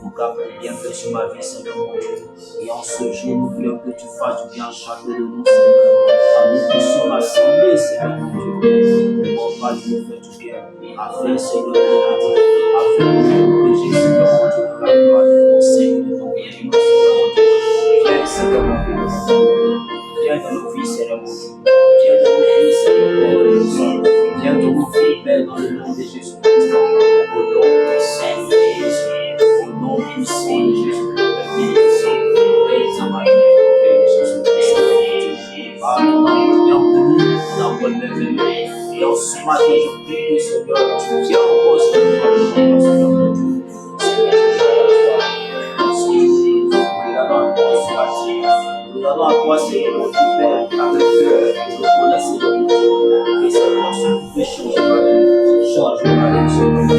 mon cap de bien fait sur ma vie, Seigneur mon Dieu. Et en ce jour, nous voulons que tu fasses du bien à chacun de nous, Seigneur. À nous qui sommes assemblés, Seigneur mon Dieu. Ne m'en pas de nous faire du bien. Afin, Seigneur mon Dieu, afin de nous protéger, Seigneur mon Dieu, pour la gloire de ton Seigneur, de ton bien, Seigneur mon Dieu. Viens, Seigneur mon Dieu. Viens dans nos vies, Seigneur mon Dieu. Viens dans nos vies, Seigneur, Père de Jésus. Viens dans nos vies, Père, dans le nom de Jésus-Christ. Au nom puissant de Jésus. Au nom puissant de Jésus. Père, dans ma vie, Père Jésus-Christ. Pardonne-nous, dans bonne merveille. Et en ce matin, je prie que Seigneur, tu viens encore, Seigneur, Seigneur mon Dieu. Nous allons à toi, Seigneur mon Dieu, Père, avec cœur, nous reconnaissons Seigneur mon Dieu. Et Seigneur, ce que tu peux changer ma vie, change ma vie, Seigneur mon Dieu.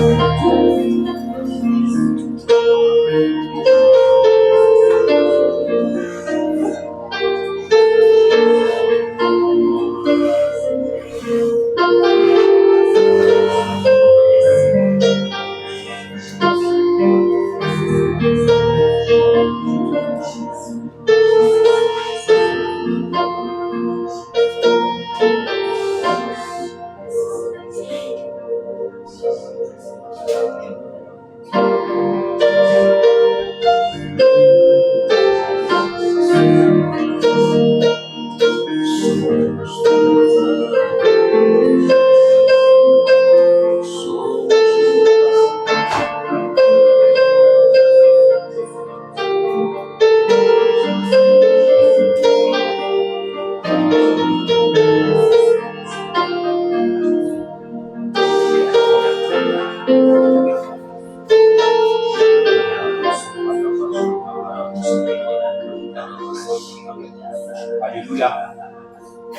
Alléluia.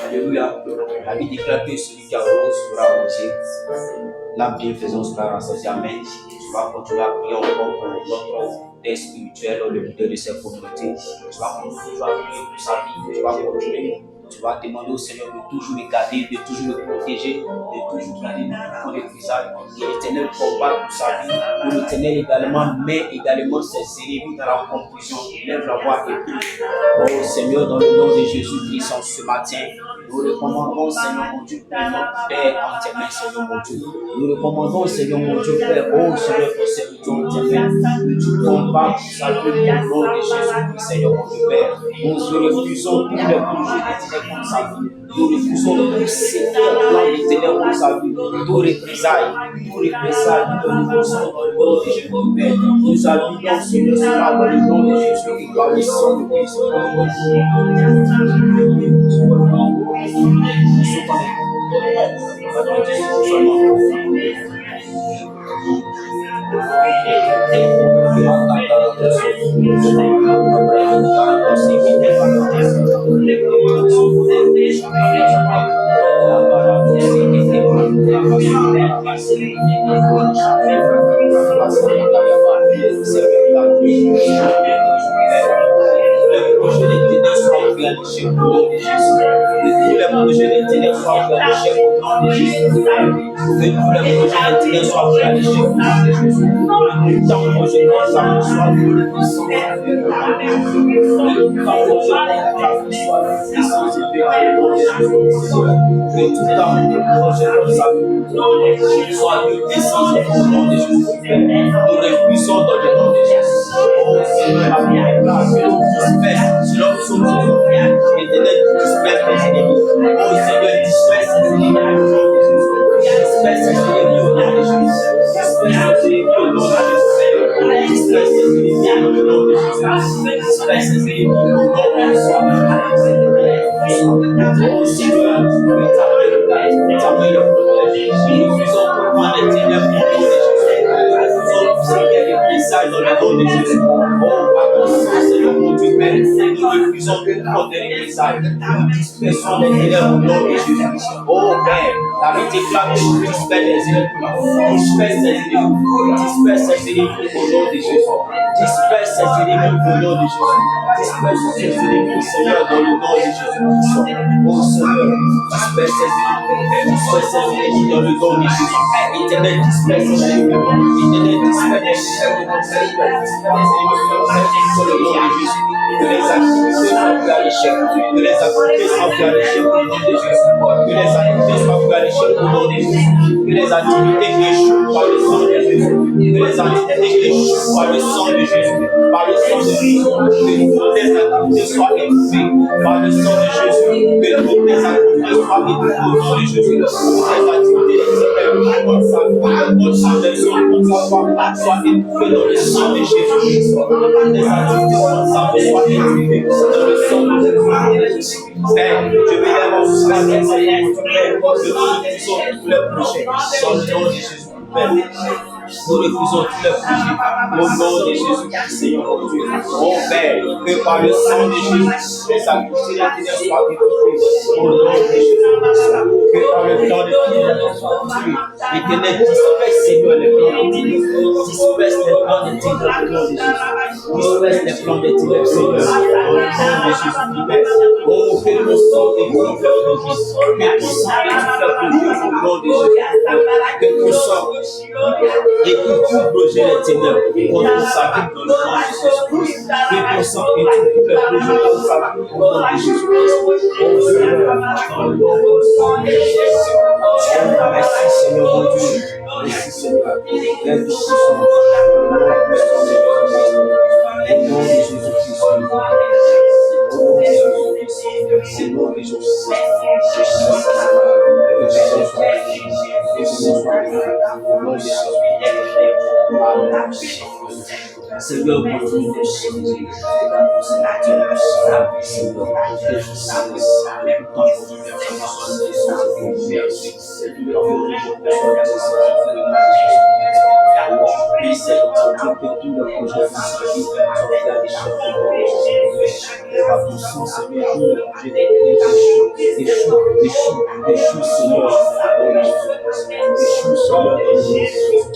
Alléluia. La Bible déclare que celui qui arrose sera arrosé. La bienfaisance sera rassasiée. Amen. Tu vas continuer à prier encore pour notre père spirituel, le leader de cette communauté. Tu vas continuer à prier pour sa vie. Tu vas continuer. Tu vas demander au Seigneur de toujours le garder, de toujours le protéger, de toujours garder le visage. Et l'Éternel combat pour sa vie. Que l'Éternel également met également ses ennemis dans la confusion. Lève la voix et prie. Oh Seigneur, dans le nom de Jésus-Christ, en ce matin, nous recommandons, Seigneur mon Dieu, notre Père en tes mains, Seigneur mon Dieu. Nous recommandons, Seigneur mon Dieu, Père, oh Seigneur, ton serviteur en tes mains. Que tu combats pour sa vie, au nom de Jésus-Christ, Seigneur mon Dieu, Père. Nous refusons tous les projets des ténèbres pour sa vie. Nous refusons le plan des ténèbres pour sa vie. Tout représailles, nous refusons dans le nom de Jésus, Père. Nous habillons, Seigneur, cela dans le nom de Jésus et par le sang de Christ. Oh Père, la vie déclare que tu disperses les ennemis, disperse ces ennemis au nom de Jésus, disperse ces ennemis au nom de Jésus, disperse ces ennemis, Seigneur, dans le nom de Jésus. Oh Seigneur, disperse ces ennemis Disperse ces ennemis dans le nom de Jésus. Éternel, disperse ces ennemis. Éternel, disperse les sur le nom de Jésus. Que les activités soient vues à l'échec. Que les activités soient vues à l'échec au nom de Jésus. Que les activités soient vues à l'échec au nom de Jésus. Que les activités échouent par le sang de Jésus. Que les activités échouent par le sang de Jésus. Par le sang de Jésus. Que toutes les activités soient étouffées par le sang de Jésus. Que toutes les activités soient étouffées au nom de Jésus. Les activités contre sa femme, contre sa maison, contre sa femme, soient étouffées dans le sang de Jésus. Les activités contre sa femme soient étouffées dans le sang de Jésus. Père, je vais avoir ce soir, Seigneur, Père, que nous refusons tous les projets dans le nom de Jésus. Père, nous refusons tous les projets au nom de Jésus, Seigneur mon Dieu. Oh Père, que par le sang de Jésus, les activités de la ténèbres soient étouffées au nom de Jésus. Que par le temps de ténèbres soient tués. Éternel, disperse, Seigneur, les plans de ténèbres. Disperse les plans de ténèbres au nom de Jésus. Disperse les plans de ténèbres, Seigneur, au nom de Jésus. Oh, que ton sang étouffe le projet. Que ton sang étouffe le projet au nom de Jésus. Que ton sang étouffe tout projet des ténèbres contre sa vie dans le nom de Jésus-Christ. Que ton sang étouffe tout le projet contre sa vie au nom de Jésus-Christ. Oh Seigneur, dans le nom de Jésus. Merci Seigneur mon Dieu. Merci Seigneur. Aide tout sang. Au nom de Jésus-Christ. Au nom de Jésus-Christ.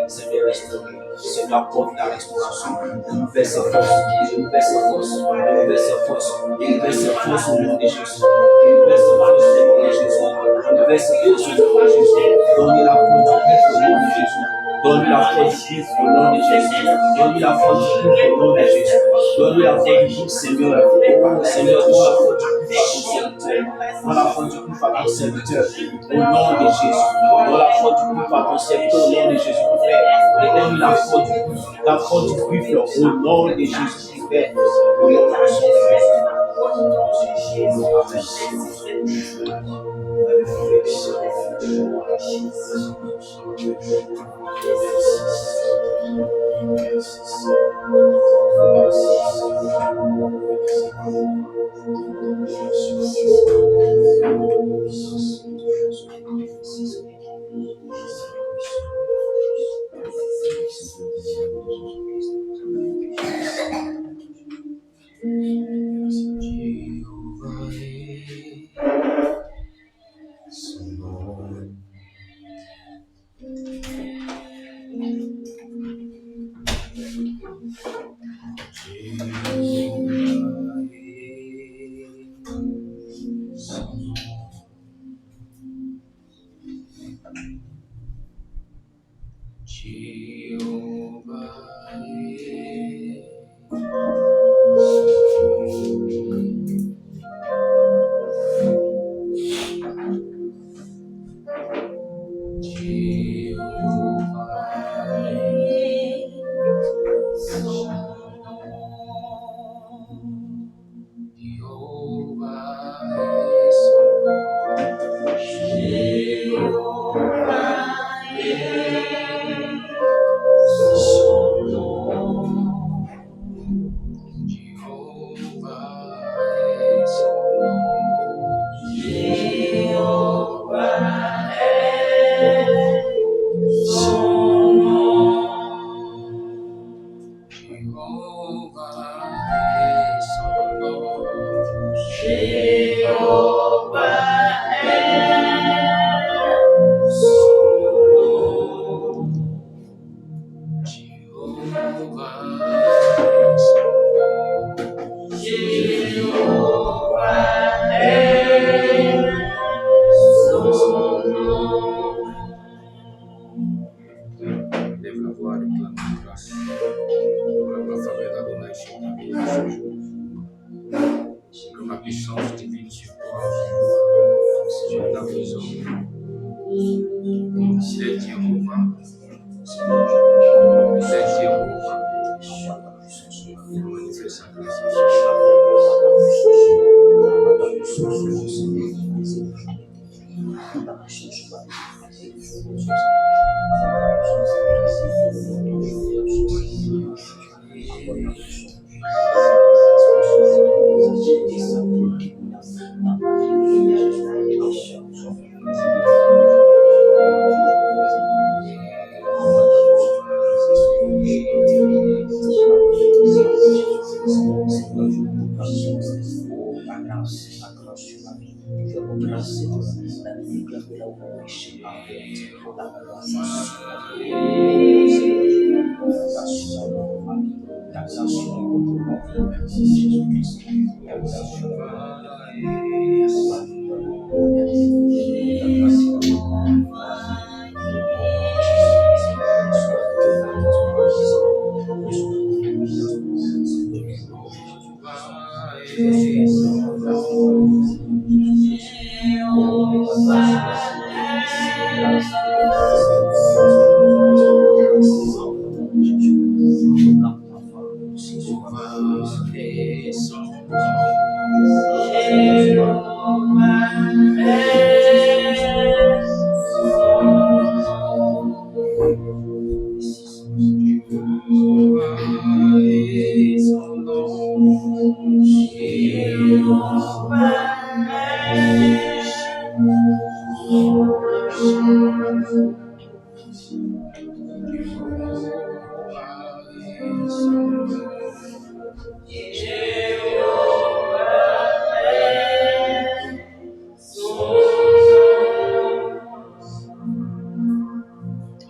Seigneur Jésus, Seigneur, Seigneur, apporte la restauration, nouvelle sa force, nouvelle sa force, nouvelle sa force, nouvelle sa force au nom de Jésus, nouvelle sa force au nom de Jésus, nouvelle sa force au nom de Jésus, donne la force du Christ au nom de Jésus, donne la force du Christ au nom de Jésus, donne la force du Christ au nom de Jésus, donne la force du Christ, Seigneur, Seigneur, donne la force du Christ à ton serviteur, donne la force du Christ à ton serviteur, au nom de Jésus, donne la force du Christ à ton serviteur, au nom de Jésus, et donne la force du Christ au nom de Jésus, Père, au nom de Jésus. ta puissance divine sur toi, sur ta maison. C'est Jéhovah. C'est Jéhovah. Il manifeste sa grâce.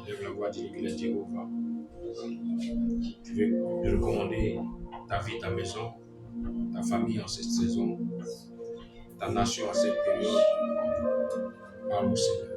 Lève la voix, dis qu'il est Jéhovah. Je vais lui recommander ta vie, ta maison, ta famille en cette saison, ta nation en cette période. Parle au Seigneur.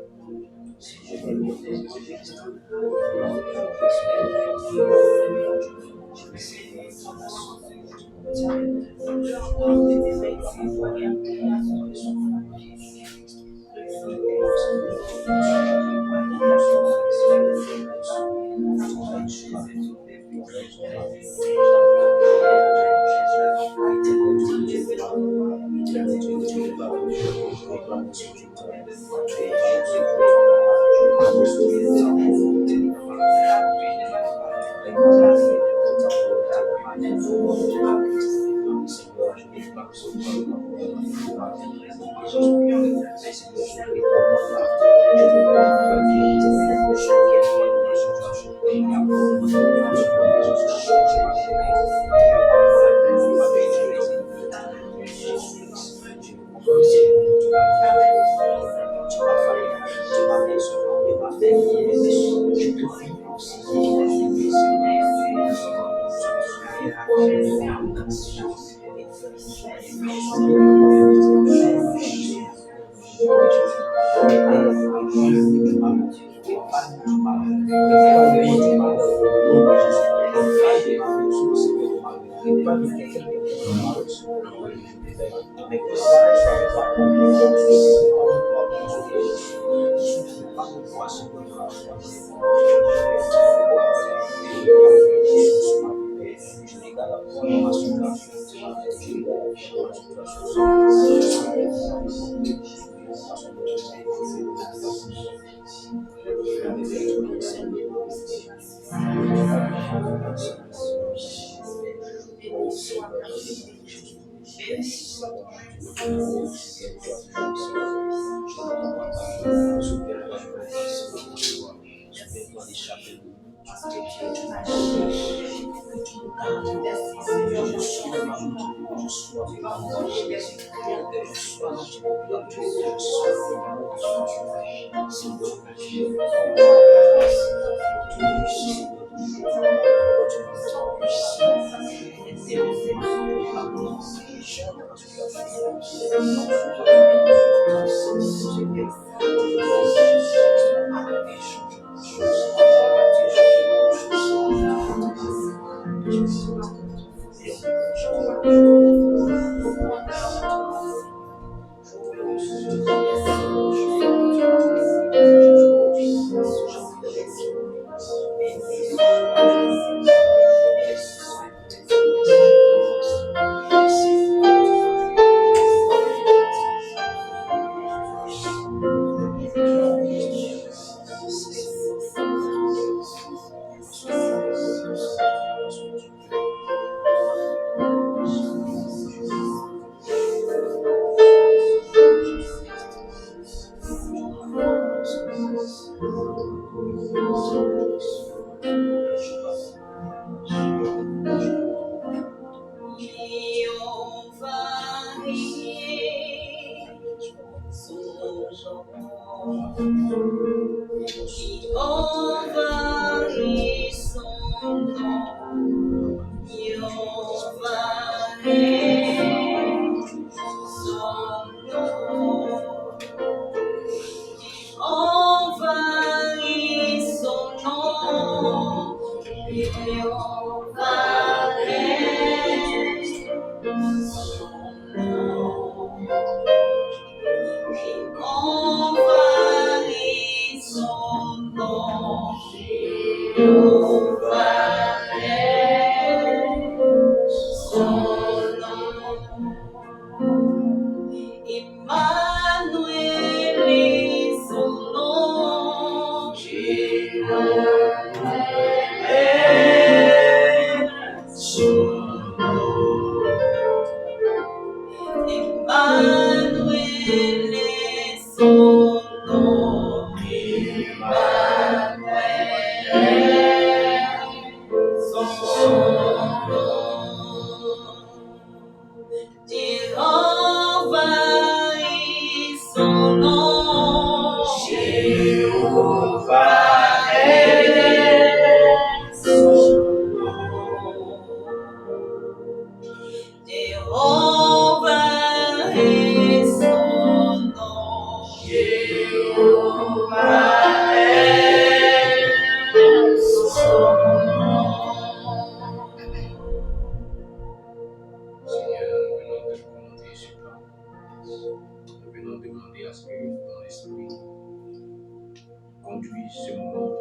Conduis ce moment.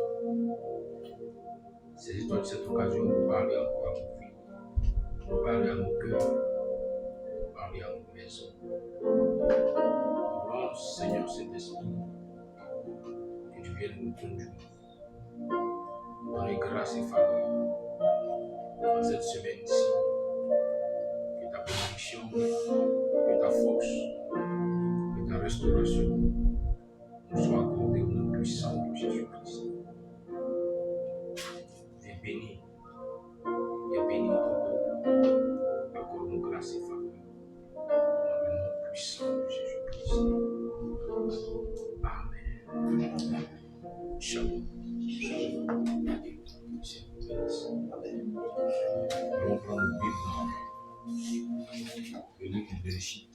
Saisis-toi de cette occasion pour parler encore à nos vies, pour parler à nos cœurs, pour parler à nos maisons. Nous Seigneur Saint-Esprit, que tu viennes nous conduire dans les grâces et faveurs dans cette semaine-ci. Que ta bénédiction, que ta force, que ta restauration nous soit accordée au nom puissant de Jésus-Christ. Viens bénir ton peuple, accorde-nous grâce et faveur dans le nom puissant de Jésus-Christ. Amen. Shalom. Nous allons prendre le Bible dans le livre de Bereshit,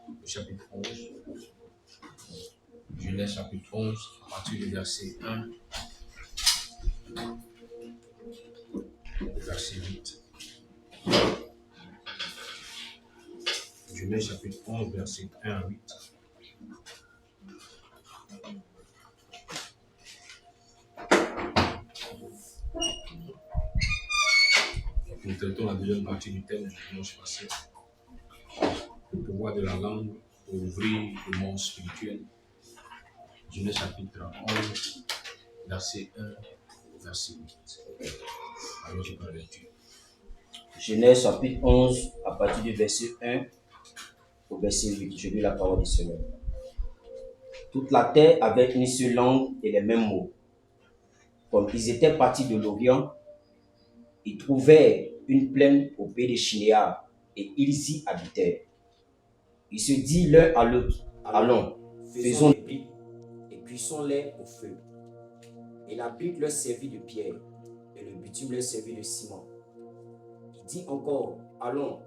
au chapitre 11. Genèse chapitre 11, à partir du verset 1 au verset 8. Genèse chapitre 11, verset 1 à 8. Nous traitons la deuxième partie du thème du dimanche passé. Le pouvoir de la langue pour ouvrir le monde spirituel. Genèse chapitre 11, verset 1 au verset 8. Alors je parle lecture. Genèse chapitre 11, à partir du verset 1 au verset 8. Je lis la parole du Seigneur. Toute la terre avait une seule langue et les mêmes mots. Comme ils étaient partis de l'Orient, ils trouvèrent une plaine au pays de Shinéar et ils y habitèrent. Ils se dirent l'un à l'autre, allons, faisons des briques et cuisons-les au feu. Et la brique leur servit de pierre et le bitume leur servit de ciment. Il dit encore, allons,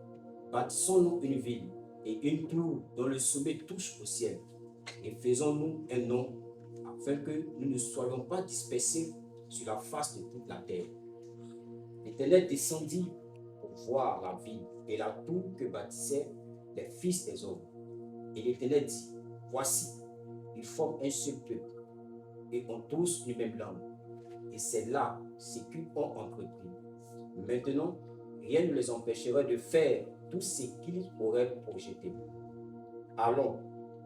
bâtissons-nous une ville et une tour dont le sommet touche au ciel, et faisons-nous un nom, afin que nous ne soyons pas dispersés sur la face de toute la terre. L'Éternel descendit pour voir la ville et la tour que bâtissaient les fils des hommes. Et l'Éternel dit, voici, ils forment un seul peuple, et ont tous une même langue. Et c'est là ce qu'ils ont entrepris. Maintenant, rien ne les empêcherait de faire tout ce qu'ils auraient projeté. Allons,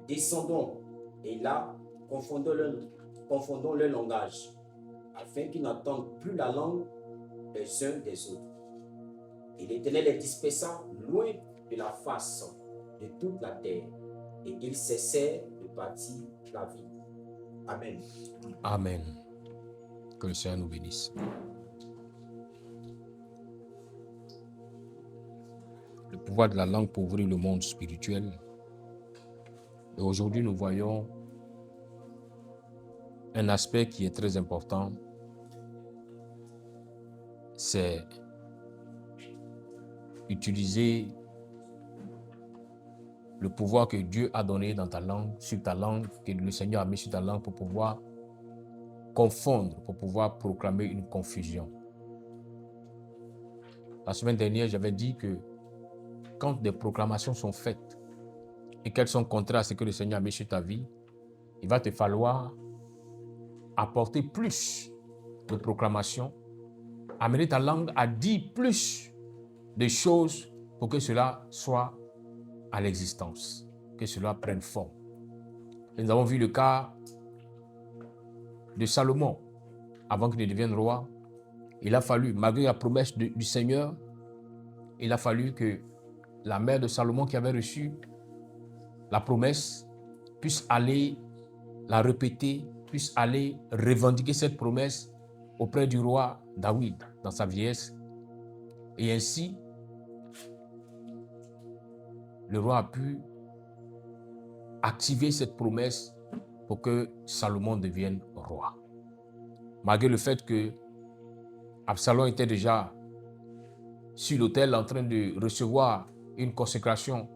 descendons, et là, confondons leur langage, afin qu'ils n'entendent plus la langue les uns des autres. Et l'Éternel les dispersa loin de la face de toute la terre, et ils cessèrent de bâtir la ville. Amen. Amen. Que le Seigneur nous bénisse. Le pouvoir de la langue pour ouvrir le monde spirituel. Et aujourd'hui, nous voyons un aspect qui est très important. C'est utiliser le pouvoir que Dieu a donné dans ta langue, sur ta langue, que le Seigneur a mis sur ta langue pour pouvoir confondre, pour pouvoir proclamer une confusion. La semaine dernière, j'avais dit que quand des proclamations sont faites et qu'elles sont contraires à ce que le Seigneur a mis sur ta vie, il va te falloir apporter plus de proclamations, amener ta langue à dire plus de choses pour que cela soit à l'existence, que cela prenne forme. Et nous avons vu le cas de Salomon. Avant qu'il ne devienne roi, il a fallu, malgré la promesse du Seigneur, il a fallu que la mère de Salomon qui avait reçu la promesse puisse aller la répéter, puisse aller revendiquer cette promesse auprès du roi David dans sa vieillesse. Et ainsi, le roi a pu activer cette promesse pour que Salomon devienne roi. Malgré le fait que Absalom était déjà sur l'autel en train de recevoir une consécration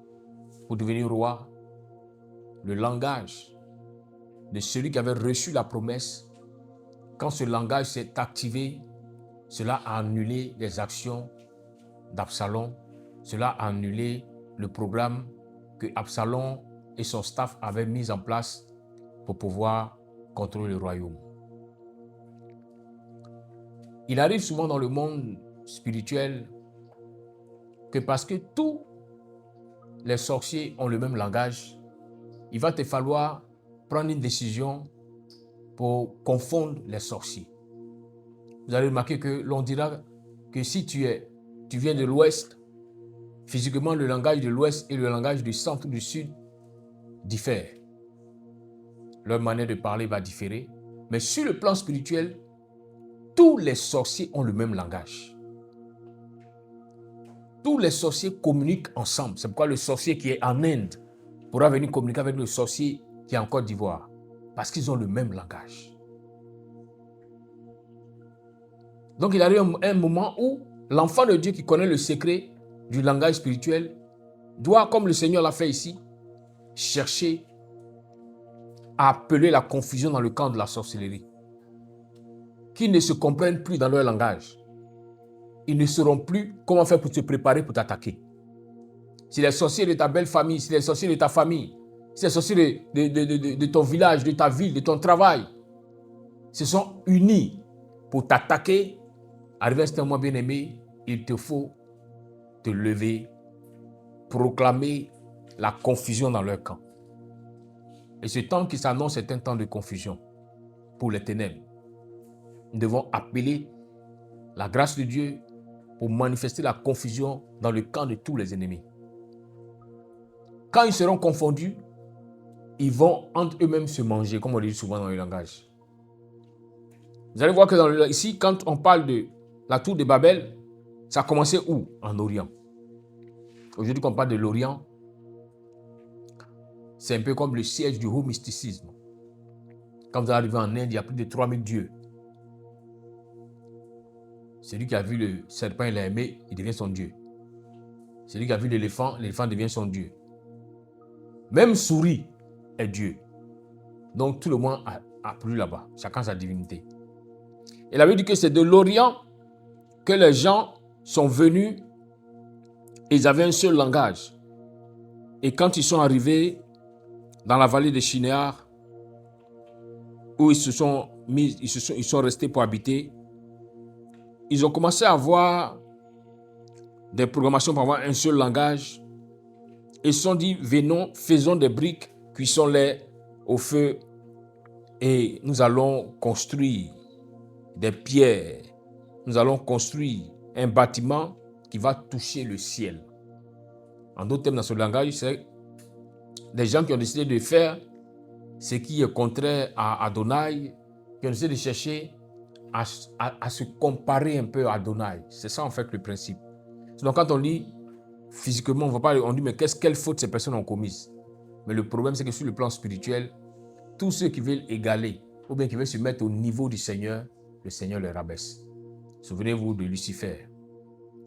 pour devenir roi, le langage de celui qui avait reçu la promesse, quand ce langage s'est activé, cela a annulé les actions d'Absalom, cela a annulé le programme que Absalom et son staff avaient mis en place pour pouvoir contrôler le royaume. Il arrive souvent dans le monde spirituel que parce que tous les sorciers ont le même langage, il va te falloir prendre une décision pour confondre les sorciers. Vous allez remarquer que l'on dira que si tu viens de l'Ouest, physiquement le langage de l'Ouest et le langage du centre du Sud diffèrent. Leur manière de parler va différer. Mais sur le plan spirituel, tous les sorciers ont le même langage. Tous les sorciers communiquent ensemble. C'est pourquoi le sorcier qui est en Inde pourra venir communiquer avec le sorcier qui est en Côte d'Ivoire. Parce qu'ils ont le même langage. Donc il arrive un moment où l'enfant de Dieu qui connaît le secret du langage spirituel doit, comme le Seigneur l'a fait ici, chercher à appeler la confusion dans le camp de la sorcellerie. Qu'ils ne se comprennent plus dans leur langage. Ils ne sauront plus comment faire pour se préparer pour t'attaquer. Si les sorciers de ta belle famille, si les sorciers de ta famille, si les sorciers de ton village, de ta ville, de ton travail, se sont unis pour t'attaquer, arrivé à ce moment bien-aimé, il te faut te lever, proclamer la confusion dans leur camp. Et ce temps qui s'annonce est un temps de confusion pour les ténèbres. Nous devons appeler la grâce de Dieu pour manifester la confusion dans le camp de tous les ennemis. Quand ils seront confondus, ils vont entre eux-mêmes se manger, comme on le dit souvent dans le langage. Vous allez voir que ici, quand on parle de la tour de Babel, ça a commencé où? En Orient. Aujourd'hui, quand on parle de l'Orient, c'est un peu comme le siège du haut mysticisme. Quand vous arrivez en Inde, il y a plus de 3000 dieux. Celui qui a vu le serpent, il l'a aimé, il devient son Dieu. Celui qui a vu l'éléphant devient son Dieu. Même souris est Dieu. Donc tout le monde a plu là-bas, chacun sa divinité. Et la Bible dit que c'est de l'Orient que les gens sont venus et ils avaient un seul langage. Et quand ils sont arrivés dans la vallée de Shinéar, où ils sont restés pour habiter, ils ont commencé à avoir des programmations pour avoir un seul langage. Ils se sont dit, venons, faisons des briques, cuissons-les au feu et nous allons construire des pierres. Nous allons construire un bâtiment qui va toucher le ciel. En d'autres termes, dans ce langage, c'est des gens qui ont décidé de faire ce qui est contraire à Adonai, qui ont décidé de chercher à se comparer un peu à Adonai. C'est ça en fait le principe. Donc quand on lit physiquement, on dit mais quelle faute ces personnes ont commise. Mais le problème c'est que sur le plan spirituel, tous ceux qui veulent égaler ou bien qui veulent se mettre au niveau du Seigneur, le Seigneur les rabaisse. Souvenez-vous de Lucifer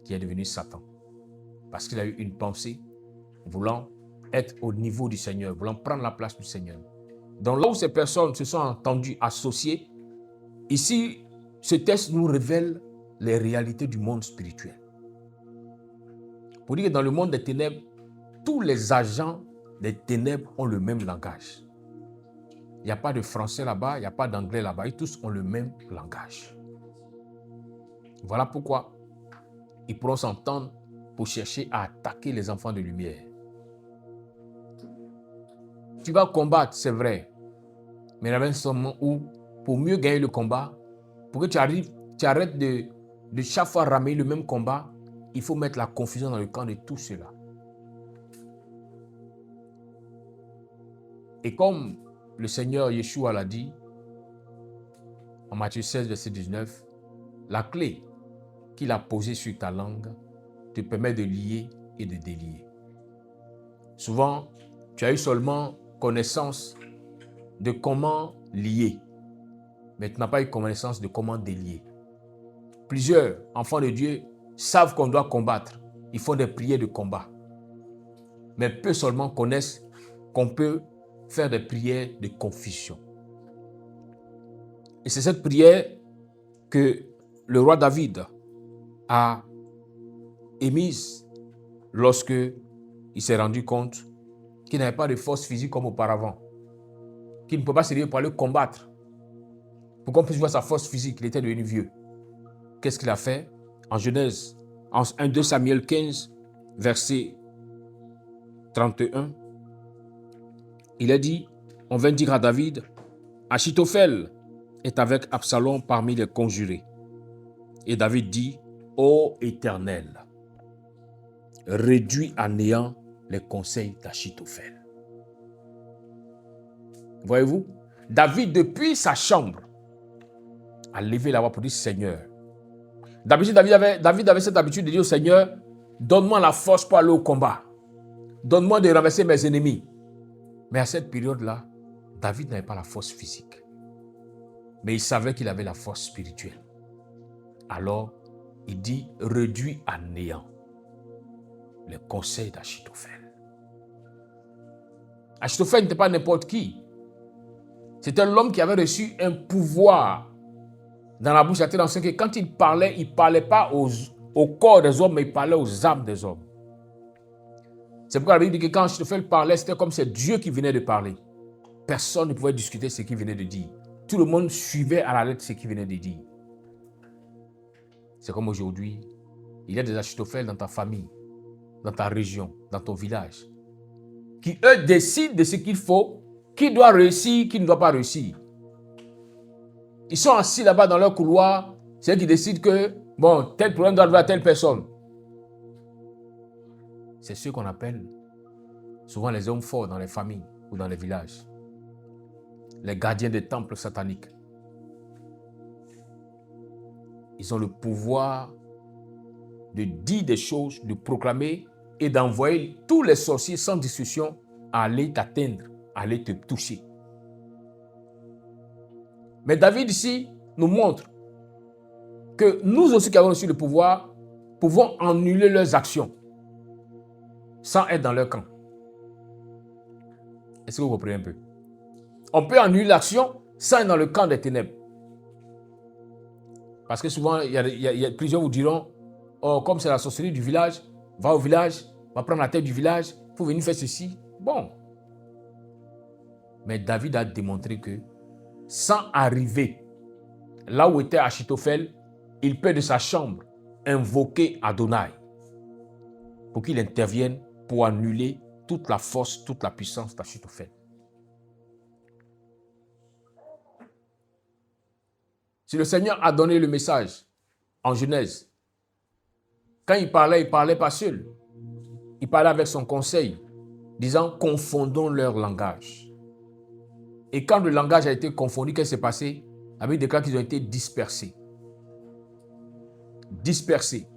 qui est devenu Satan. Parce qu'il a eu une pensée voulant être au niveau du Seigneur, voulant prendre la place du Seigneur. Donc là où ces personnes se sont entendues associées, ici, ce texte nous révèle les réalités du monde spirituel. Pour dire que dans le monde des ténèbres, tous les agents des ténèbres ont le même langage. Il n'y a pas de français là-bas, il n'y a pas d'anglais là-bas. Ils tous ont le même langage. Voilà pourquoi ils pourront s'entendre pour chercher à attaquer les enfants de lumière. Tu vas combattre, c'est vrai. Mais il y a un moment où, pour mieux gagner le combat, pour que tu arrêtes de chaque fois ramer le même combat, il faut mettre la confusion dans le camp de tous ceux-là. Et comme le Seigneur Yeshua l'a dit, en Matthieu 16, verset 19, la clé qu'il a posée sur ta langue te permet de lier et de délier. Souvent, tu as eu seulement connaissance de comment lier, mais tu n'as pas eu connaissance de comment délier. Plusieurs enfants de Dieu savent qu'on doit combattre. Ils font des prières de combat. Mais peu seulement connaissent qu'on peut faire des prières de confusion. Et c'est cette prière que le roi David a émise lorsque il s'est rendu compte qu'il n'avait pas de force physique comme auparavant, qu'il ne peut pas se lever pour aller combattre. Pour qu'on puisse voir sa force physique, il était devenu vieux. Qu'est-ce qu'il a fait? En Genèse, en 1 Samuel 15, verset 31, il a dit, on vint dire à David, Achitophel est avec Absalom parmi les conjurés. Et David dit, ô Éternel, réduis à néant les conseils d'Achitophel. Voyez-vous, David, depuis sa chambre, a levé la voix pour dire, Seigneur. D'habitude, David avait cette habitude de dire au Seigneur, donne-moi la force pour aller au combat. Donne-moi de renverser mes ennemis. Mais à cette période-là, David n'avait pas la force physique. Mais il savait qu'il avait la force spirituelle. Alors, il dit, réduis à néant les conseils d'Achitophel. Achitophel n'était pas n'importe qui. C'était l'homme qui avait reçu un pouvoir dans la bouche. C'était dans ce que quand il parlait pas au corps des hommes, mais il parlait aux âmes des hommes. C'est pourquoi la Bible dit que quand Achitophel parlait, c'était comme c'est Dieu qui venait de parler. Personne ne pouvait discuter ce qu'il venait de dire. Tout le monde suivait à la lettre ce qu'il venait de dire. C'est comme aujourd'hui, il y a des Achitophel dans ta famille, dans ta région, dans ton village, qui eux décident de ce qu'il faut, qui doit réussir, qui ne doit pas réussir. Ils sont assis là-bas dans leur couloir, c'est eux qui décident que, bon, tel problème doit arriver à telle personne. C'est ceux qu'on appelle souvent les hommes forts dans les familles ou dans les villages. Les gardiens des temples sataniques. Ils ont le pouvoir de dire des choses, de proclamer et d'envoyer tous les sorciers sans discussion à aller t'atteindre, à aller te toucher. Mais David ici nous montre que nous aussi qui avons reçu le pouvoir, pouvons annuler leurs actions sans être dans leur camp. Est-ce que vous comprenez un peu? On peut annuler l'action sans être dans le camp des ténèbres. Parce que souvent, plusieurs vous diront, oh, comme c'est la sorcellerie du village, va au village, va prendre la tête du village, il faut venir faire ceci. Bon. Mais David a démontré que sans arriver là où était Achitophel, il peut de sa chambre invoquer Adonai pour qu'il intervienne pour annuler toute la force, toute la puissance d'Achitophel. Si le Seigneur a donné le message en Genèse, quand il parlait pas seul. Il parlait avec son conseil, disant « confondons leur langage ». Et quand le langage a été confondu, qu'est-ce qui s'est passé? La Bible déclare qu'ils ont été dispersés. Dispersés.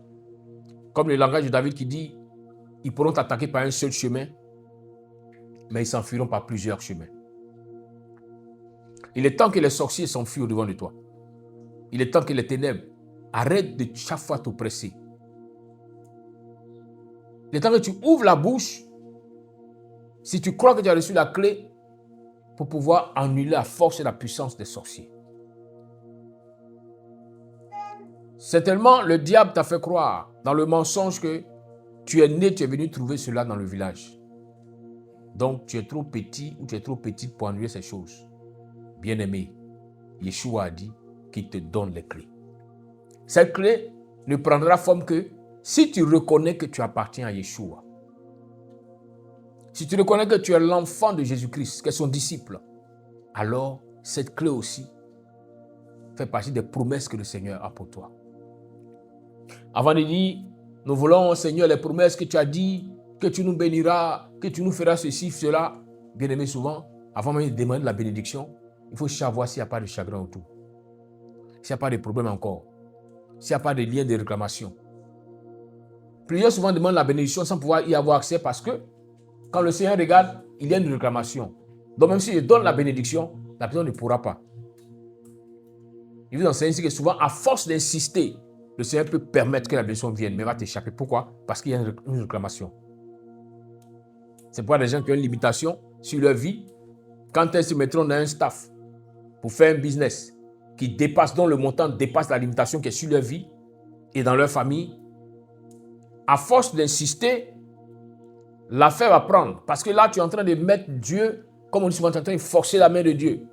Comme le langage de David qui dit « ils pourront t'attaquer par un seul chemin, mais ils s'enfuiront par plusieurs chemins ». Il est temps que les sorciers s'enfuient au-devant de toi. Il est temps que les ténèbres arrêtent de chaque fois t'oppresser. Il est temps que tu ouvres la bouche, si tu crois que tu as reçu la clé, pour pouvoir annuler la force et la puissance des sorciers. Certainement, le diable t'a fait croire dans le mensonge que Tu es né, tu es venu trouver cela dans le village. Donc, tu es trop petit ou tu es trop petite pour annuler ces choses. Bien-aimé, Yeshua a dit qu'il te donne les clés. Cette clé ne prendra forme que si tu reconnais que tu appartiens à Yeshua. Si tu reconnais que tu es l'enfant de Jésus-Christ, que son disciple, alors cette clé aussi fait partie des promesses que le Seigneur a pour toi. Avant de dire, nous voulons, Seigneur, les promesses que tu as dit, que tu nous béniras, que tu nous feras ceci, cela. Bien aimé, souvent, avant même de demander la bénédiction, il faut savoir s'il n'y a pas de chagrin autour. S'il n'y a pas de problème encore. S'il n'y a pas de lien de réclamation. Plusieurs souvent demandent la bénédiction sans pouvoir y avoir accès parce que quand le Seigneur regarde, il y a une réclamation. Donc même si je donne la bénédiction, la personne ne pourra pas. Il vous enseigne ici que souvent, à force d'insister, le Seigneur peut permettre que la bénédiction vienne, mais va t'échapper. Pourquoi? Parce qu'il y a une réclamation. C'est pourquoi les gens qui ont une limitation sur leur vie, quand elles se mettront dans un staff pour faire un business qui dépasse, dont le montant dépasse la limitation qui est sur leur vie et dans leur famille, à force d'insister, l'affaire va prendre. Parce que là, tu es en train de mettre Dieu, comme on dit souvent, tu es en train de forcer la main de Dieu.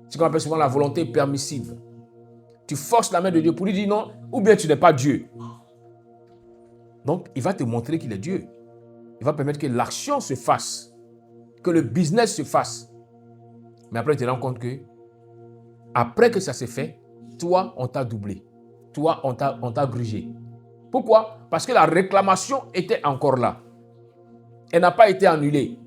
C'est ce qu'on appelle souvent la volonté permissive. Tu forces la main de Dieu pour lui dire non, ou bien tu n'es pas Dieu. Donc, il va te montrer qu'il est Dieu. Il va permettre que l'action se fasse, que le business se fasse. Mais après, tu te rends compte que, après que ça s'est fait, toi, on t'a doublé. Toi, on t'a grugé. Pourquoi? Parce que la réclamation était encore là. Elle n'a pas été annulée.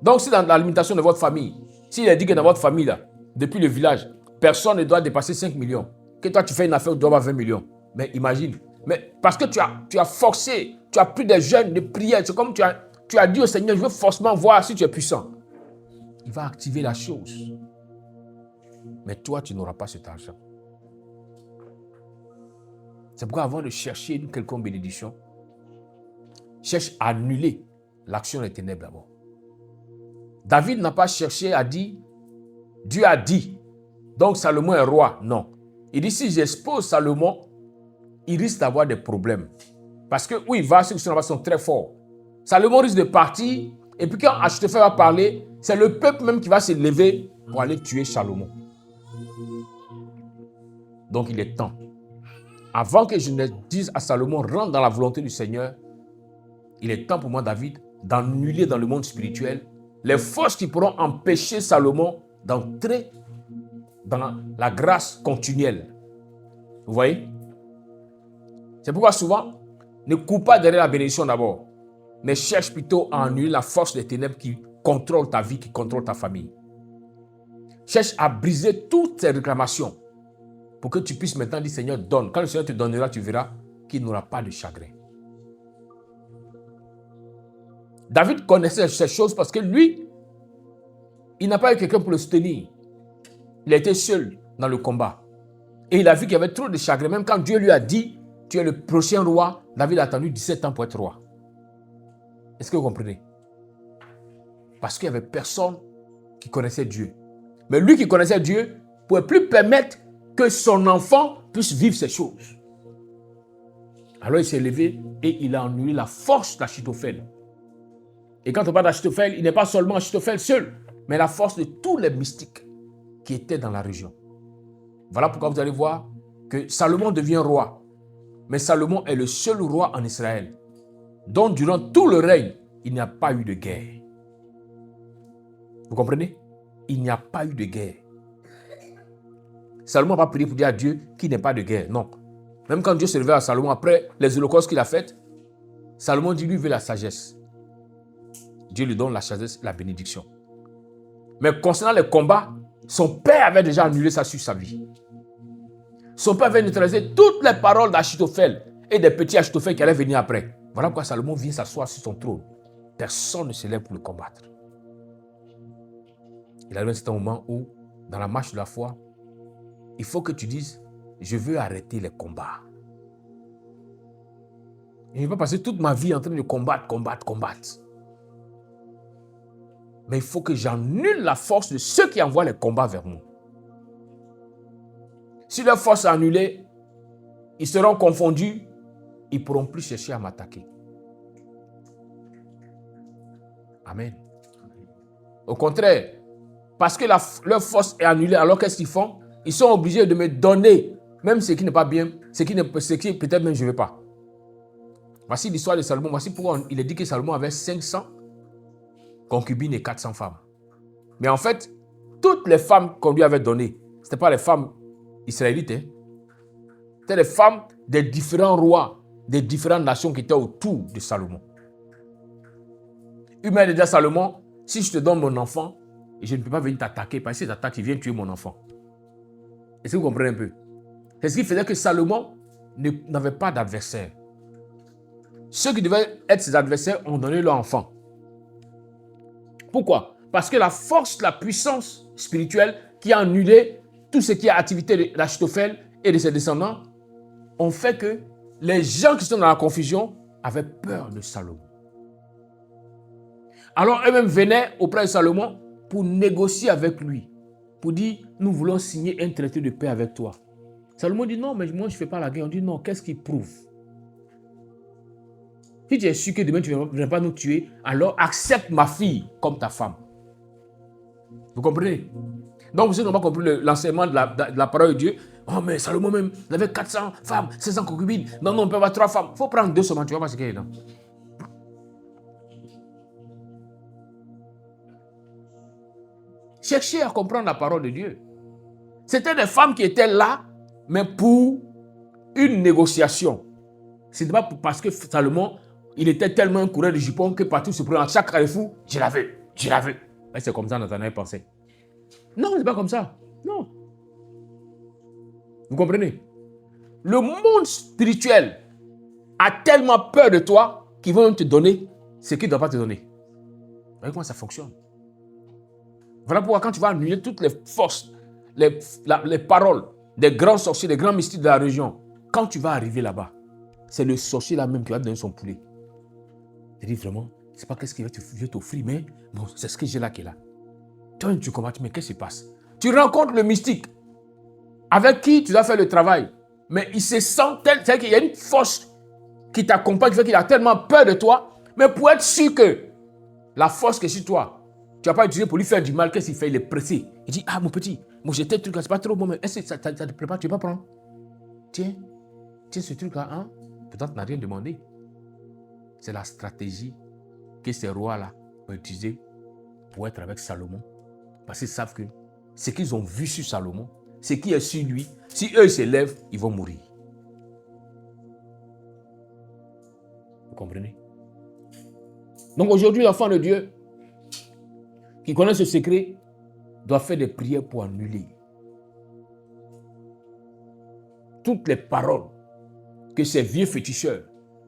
Donc, si dans la limitation de votre famille, s'il est dit que dans votre famille, là, depuis le village, personne ne doit dépasser 5 millions, que toi, tu fais une affaire où tu dois avoir 20 millions. Mais imagine. Mais parce que tu as forcé, tu as pris des jeûnes de prière. C'est comme tu as dit au Seigneur, je veux forcément voir si tu es puissant. Il va activer la chose. Mais toi, tu n'auras pas cet argent. C'est pourquoi avant de chercher une quelconque bénédiction, cherche à annuler l'action des ténèbres d'abord. David n'a pas cherché à dire, Dieu a dit, donc Salomon est roi. Non. Il dit, si j'expose Salomon, il risque d'avoir des problèmes. Parce que où il va, ceux qui sont là-bas sont très forts. Salomon risque de partir, et puis quand Achitophel va parler, c'est le peuple même qui va se lever pour aller tuer Salomon. Donc il est temps. Avant que je ne dise à Salomon, rentre dans la volonté du Seigneur, il est temps pour moi, David, d'annuler dans le monde spirituel les forces qui pourront empêcher Salomon d'entrer dans la grâce continuelle. Vous voyez? C'est pourquoi souvent, ne cours pas derrière la bénédiction d'abord, mais cherche plutôt à annuler la force des ténèbres qui contrôle ta vie, qui contrôle ta famille. Cherche à briser toutes ces réclamations pour que tu puisses maintenant dire, Seigneur, donne. Quand le Seigneur te donnera, tu verras qu'il n'aura pas de chagrin. David connaissait ces choses parce que lui, il n'a pas eu quelqu'un pour le soutenir. Il a été seul dans le combat. Et il a vu qu'il y avait trop de chagrin. Même quand Dieu lui a dit, tu es le prochain roi, David a attendu 17 ans pour être roi. Est-ce que vous comprenez? Parce qu'il n'y avait personne qui connaissait Dieu. Mais lui qui connaissait Dieu ne pouvait plus permettre que son enfant puisse vivre ces choses. Alors il s'est levé et il a annulé la force d'Achitophel. Et quand on parle d'Achitophel, il n'est pas seulement Achitophel seul, mais la force de tous les mystiques qui étaient dans la région. Voilà pourquoi vous allez voir que Salomon devient roi. Mais Salomon est le seul roi en Israël, dont durant tout le règne, il n'y a pas eu de guerre. Vous comprenez? Il n'y a pas eu de guerre. Salomon n'a pas prié pour dire à Dieu qu'il n'y ait pas de guerre. Non. Même quand Dieu se révèle à Salomon, après les holocaustes qu'il a faites, Salomon dit lui veut la sagesse. Dieu lui donne la sagesse, la bénédiction. Mais concernant les combats, son père avait déjà annulé ça sur sa vie. Son père avait neutralisé toutes les paroles d'Achitophel et des petits Achitophel qui allaient venir après. Voilà pourquoi Salomon vient s'asseoir sur son trône. Personne ne se lève pour le combattre. Il a eu un certain moment où, dans la marche de la foi, il faut que tu dises, je veux arrêter les combats. Je ne vais pas passer toute ma vie en train de combattre. Mais il faut que j'annule la force de ceux qui envoient les combats vers moi. Si leur force est annulée, ils seront confondus, ils ne pourront plus chercher à m'attaquer. Amen. Au contraire, parce que leur force est annulée, alors qu'est-ce qu'ils font? Ils sont obligés de me donner, même ce qui n'est pas bien, ce qui peut-être même je ne veux pas. Voici l'histoire de Salomon. Voici pourquoi il est dit que Salomon avait 500 concubines et 400 femmes. Mais en fait, toutes les femmes qu'on lui avait données, ce n'étaient pas les femmes israélites. C'était les femmes des différents rois, des différentes nations qui étaient autour de Salomon. Il m'a dit à Salomon, si je te donne mon enfant, je ne peux pas venir t'attaquer, parce que si t'attaques, il vient tuer mon enfant. Est-ce que vous comprenez un peu? C'est ce qui faisait que Salomon n'avait pas d'adversaire. Ceux qui devaient être ses adversaires ont donné leur enfant. Pourquoi? Parce que la force, la puissance spirituelle qui a annulé tout ce qui est activité d'Achitophel et de ses descendants ont fait que les gens qui sont dans la confusion avaient peur de Salomon. Alors eux-mêmes venaient auprès de Salomon pour négocier avec lui, pour dire, nous voulons signer un traité de paix avec toi. Salomon dit, non, mais moi je ne fais pas la guerre. On dit, non, qu'est-ce qui prouve? Si tu es sûr que demain tu ne viens pas nous tuer, alors accepte ma fille comme ta femme. Vous comprenez? Donc vous n'avez pas compris l'enseignement de la parole de Dieu. Oh mais Salomon même, il avait 400 femmes, 500 concubines. Non, on peut avoir 3 femmes. Il faut prendre 2 seulement, tu vas voir ce qu'il y a dedans. Cherchez à comprendre la parole de Dieu. C'était des femmes qui étaient là, mais pour une négociation. Ce n'est pas parce que Salomon, il était tellement un coureur de jupons que partout se prenait à chaque carrefour, je la veux. C'est comme ça que Nathanaël pensait. Non, ce n'est pas comme ça. Non. Vous comprenez? Le monde spirituel a tellement peur de toi qu'ils vont te donner ce qu'ils ne doivent pas te donner. Vous voyez comment ça fonctionne? Voilà pourquoi quand tu vas annuler toutes les forces, les paroles des grands sorciers, des grands mystiques de la région, quand tu vas arriver là-bas, c'est le sorcier là-même qui va te donner son poulet. Il dit vraiment, c'est pas qu'est-ce qu'il va t'offrir, mais bon, c'est ce que j'ai là qui est là. Toi, tu combattes, mais qu'est-ce qui se passe? Tu rencontres le mystique avec qui tu dois faire le travail, mais il se sent c'est-à-dire qu'il y a une force qui t'accompagne, qui fait qu'il a tellement peur de toi, mais pour être sûr que la force qui est sur toi, tu ne vas pas utiliser pour lui faire du mal, qu'est-ce qu'il fait? Il est pressé. Il dit, ah mon petit, moi j'ai tel truc, c'est pas trop bon, mais est-ce que ça te plaît pas? Tu ne veux pas prendre? Tiens ce truc-là, hein? Pourtant, tu n'as rien demandé. C'est la stratégie que ces rois-là ont utilisée pour être avec Salomon. Parce qu'ils savent que ce qu'ils ont vu sur Salomon, ce qui est sur lui, si eux se lèvent, ils vont mourir. Vous comprenez? Donc aujourd'hui, l'enfant de Dieu qui connaît ce secret doit faire des prières pour annuler toutes les paroles que ces vieux féticheurs,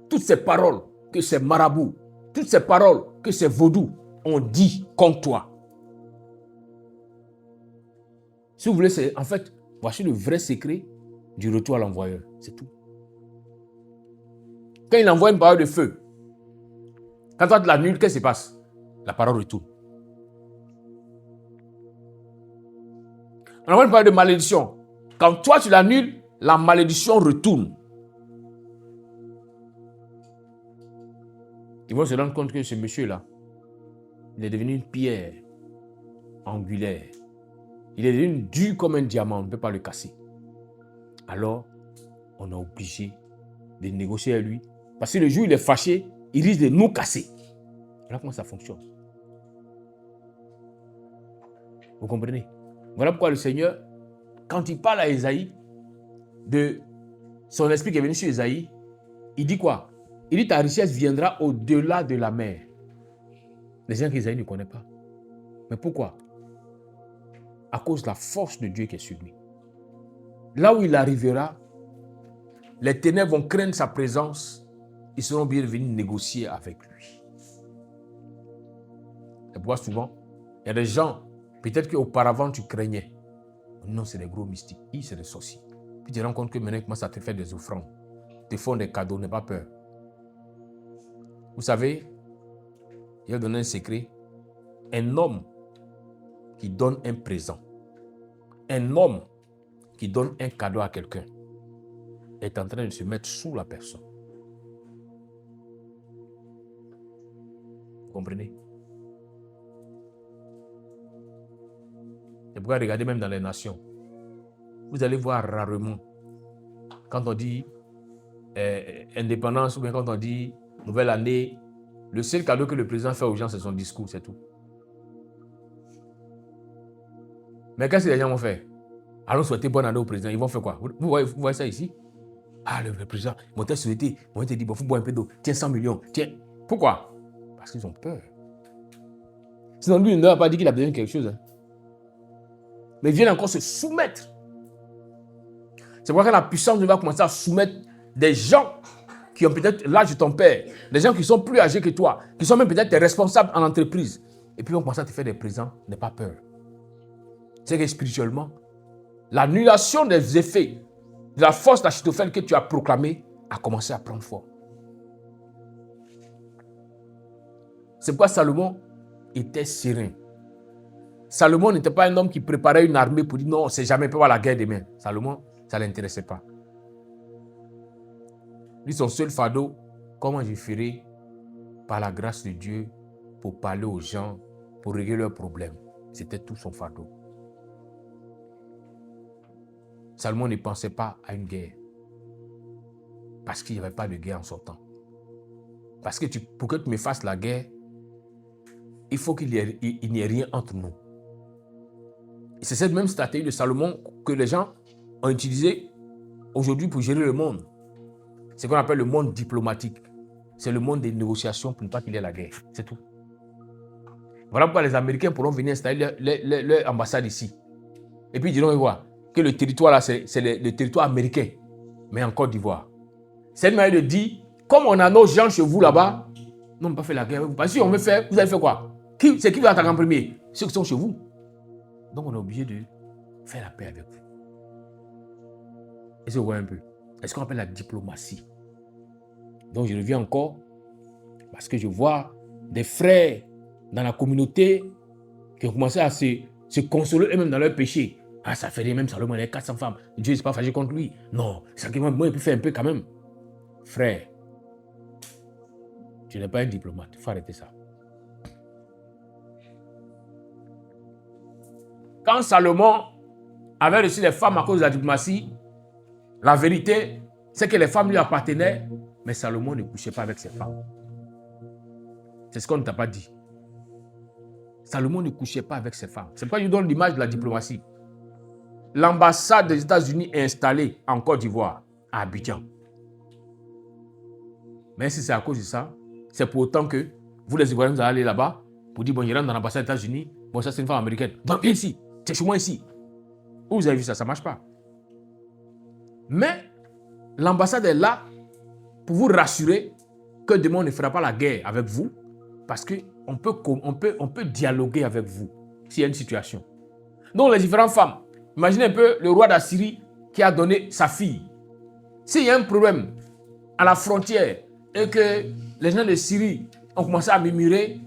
toutes ces paroles que ces marabouts, toutes ces paroles que ces vaudous ont dit contre toi. Si vous voulez, c'est en fait, voici le vrai secret du retour à l'envoyeur. C'est tout. Quand il envoie une parole de feu, quand toi tu l'annules, qu'est-ce qui se passe? La parole retourne. On envoie une parole de malédiction. Quand toi tu l'annules, la malédiction retourne. Ils vont se rendre compte que ce monsieur-là, il est devenu une pierre angulaire. Il est devenu dur comme un diamant, on ne peut pas le casser. Alors, on est obligé de négocier avec lui. Parce que le jour où il est fâché, il risque de nous casser. Voilà comment ça fonctionne. Vous comprenez? Voilà pourquoi le Seigneur, quand il parle à Ésaïe, de son esprit qui est venu sur Ésaïe, il dit quoi? Il dit ta richesse viendra au-delà de la mer. Les gens qu'Ésaïe ne connaît pas. Mais pourquoi? À cause de la force de Dieu qui est sur lui. Là où il arrivera, les ténèbres vont craindre sa présence. Ils seront bien venus négocier avec lui. Et pourquoi souvent, il y a des gens, peut-être qu'auparavant tu craignais. Non, c'est des gros mystiques. C'est des sorciers. Puis tu te rends compte que maintenant, ils commencent à te faire des offrandes. Te font des cadeaux, n'aie pas peur. Vous savez, je vais donner un secret. Un homme qui donne un présent, un homme qui donne un cadeau à quelqu'un, est en train de se mettre sous la personne. Vous comprenez? C'est pourquoi regardez même dans les nations. Vous allez voir rarement, quand on dit indépendance ou bien quand on dit nouvelle année, le seul cadeau que le président fait aux gens, c'est son discours, c'est tout. Mais qu'est-ce que les gens vont faire? Allons souhaiter bonne année au président. Ils vont faire quoi? Vous voyez ça ici? Ah, le président, ils vont te souhaiter. Ils vont te dire, bon, faut boire un peu d'eau. Tiens, 100 millions. Tiens. Pourquoi? Parce qu'ils ont peur. Sinon, lui, il ne leur a pas dit qu'il a besoin de quelque chose. Hein. Mais ils viennent encore se soumettre. C'est pourquoi la puissance va commencer à soumettre des gens qui ont peut-être l'âge de ton père, des gens qui sont plus âgés que toi, qui sont même peut-être tes responsables en entreprise. Et puis, ils vont commencer à te faire des présents. N'aie pas peur. C'est que spirituellement, l'annulation des effets de la force d'Achitophel que tu as proclamée a commencé à prendre forme. C'est pourquoi Salomon était serein. Salomon n'était pas un homme qui préparait une armée pour dire non, c'est jamais pas la guerre demain. Salomon, ça ne l'intéressait pas. Lui, son seul fardeau, comment je ferai par la grâce de Dieu pour parler aux gens, pour régler leurs problèmes. C'était tout son fardeau. Salomon ne pensait pas à une guerre. Parce qu'il n'y avait pas de guerre en son temps. Parce que pour que tu me fasses la guerre, il faut qu'il n'y ait rien entre nous. Et c'est cette même stratégie de Salomon que les gens ont utilisée aujourd'hui pour gérer le monde. C'est ce qu'on appelle le monde diplomatique. C'est le monde des négociations pour ne pas qu'il y ait la guerre. C'est tout. Voilà pourquoi les Américains pourront venir installer leur ambassade ici. Et puis ils diront, voilà, que le territoire là, c'est le territoire américain, mais en Côte d'Ivoire. C'est une manière de dire, comme on a nos gens chez vous là-bas, non, on ne peut pas faire la guerre. Parce que si on veut faire, vous allez faire quoi? C'est qui va attaquer en premier? Ceux qui sont chez vous. Donc on est obligé de faire la paix avec vous. Est-ce que vous voyez un peu? C'est ce qu'on appelle la diplomatie. Donc je reviens encore, parce que je vois des frères dans la communauté qui ont commencé à se consoler eux-mêmes dans leur péché. Ah, ça fait même Salomon, il a 400 femmes. Dieu n'est pas fâché contre lui. Non, c'est que moi, il peut faire un peu quand même. Frère, tu n'es pas un diplomate. Il faut arrêter ça. Quand Salomon avait reçu les femmes à cause de la diplomatie, la vérité, c'est que les femmes lui appartenaient, mais Salomon ne couchait pas avec ses femmes. C'est ce qu'on ne t'a pas dit. Salomon ne couchait pas avec ses femmes. C'est pourquoi je donne l'image de la diplomatie. L'ambassade des États-Unis est installée en Côte d'Ivoire, à Abidjan. Mais si c'est à cause de ça, c'est pour autant que vous les Ivoiriens, vous allez aller là-bas pour dire, bon, je rentre dans l'ambassade des États-Unis, bon, ça c'est une femme américaine. Donc, viens ici, c'est chez moi ici. Où vous avez vu ça, ça ne marche pas. Mais l'ambassade est là pour vous rassurer que demain on ne fera pas la guerre avec vous parce qu'on peut dialoguer avec vous s'il y a une situation. Donc les différentes femmes, imaginez un peu le roi d'Assyrie qui a donné sa fille. S'il y a un problème à la frontière et que les gens de Syrie ont commencé à murmurer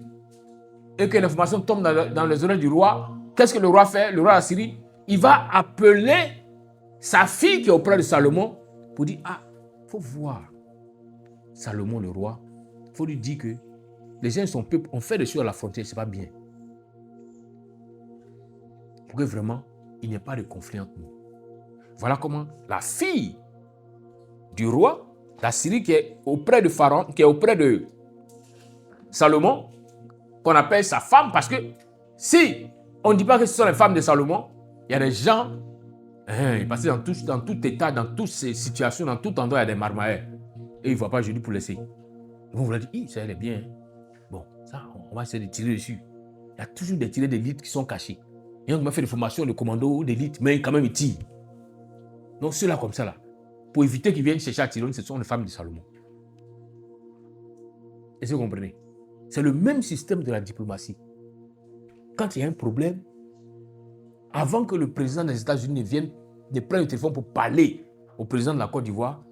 et que l'information tombe dans les oreilles du roi, qu'est-ce que le roi fait? Le roi d'Assyrie, il va appeler sa fille qui est auprès de Salomon pour dire, ah, il faut voir Salomon le roi, il faut lui dire que les gens de son peuple ont fait des choses à la frontière, ce n'est pas bien. Pour que vraiment, il n'y ait pas de conflit entre nous. Voilà comment la fille du roi d'Assyrie qui est auprès de Pharaon, qui est auprès de Salomon, qu'on appelle sa femme, parce que si on ne dit pas que ce sont les femmes de Salomon, il y a des gens, parce que dans tout état, dans toutes ces situations, dans tout endroit, il y a des marmailleurs. Et ils ne voient pas Julie pour laisser. Ils vont vous dire, ça elle est bien. Bon, ça, on va essayer de tirer dessus. Il y a toujours des tirés d'élite qui sont cachés. Il y a qui m'a fait des formations de commando ou d'élite, mais quand même ils tirent. Donc ceux-là comme ça, là, pour éviter qu'ils viennent chercher à tirer, ce sont les femmes de Salomon. Est-ce que vous comprenez? C'est le même système de la diplomatie. Quand il y a un problème, avant que le président des États-Unis ne prenne le téléphone pour parler au président de la Côte d'Ivoire,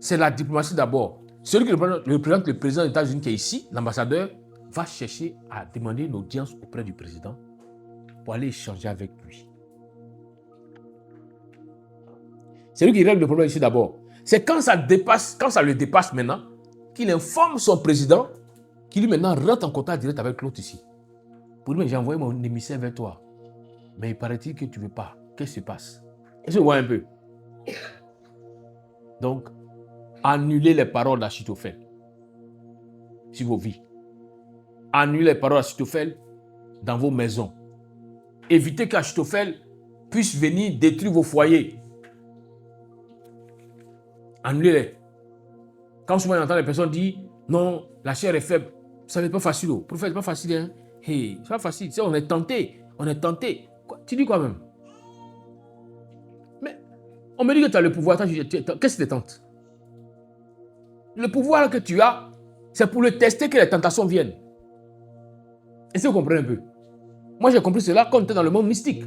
c'est la diplomatie d'abord. Celui qui représente le président des États-Unis qui est ici, l'ambassadeur, va chercher à demander une audience auprès du président pour aller échanger avec lui. C'est lui qui règle le problème ici d'abord. C'est quand ça le dépasse maintenant, qu'il informe son président, qui lui maintenant rentre en contact direct avec l'autre ici. Pour lui, j'ai envoyé mon émissaire vers toi. Mais il paraît-il que tu ne veux pas. Qu'est-ce qui se passe? Est-ce que vous voyez un peu? Donc, annulez les paroles d'Achitophel sur vos vies. Annulez les paroles d'Achitophel dans vos maisons. Évitez qu'Achitophel puisse venir détruire vos foyers. Annulez-les. Quand souvent on entend les personnes dire non, la chair est faible, ça n'est pas facile. Oh. Prophète, c'est pas facile. Hein? Hey, c'est pas facile. Tu sais, on est tenté. On est tenté. Quoi? Tu dis quoi même? Mais on me dit que tu as le pouvoir. Qu'est-ce qui te tente? Le pouvoir que tu as, c'est pour le tester que les tentations viennent. Est-ce que vous comprenez un peu? Moi, j'ai compris cela quand tu es dans le monde mystique.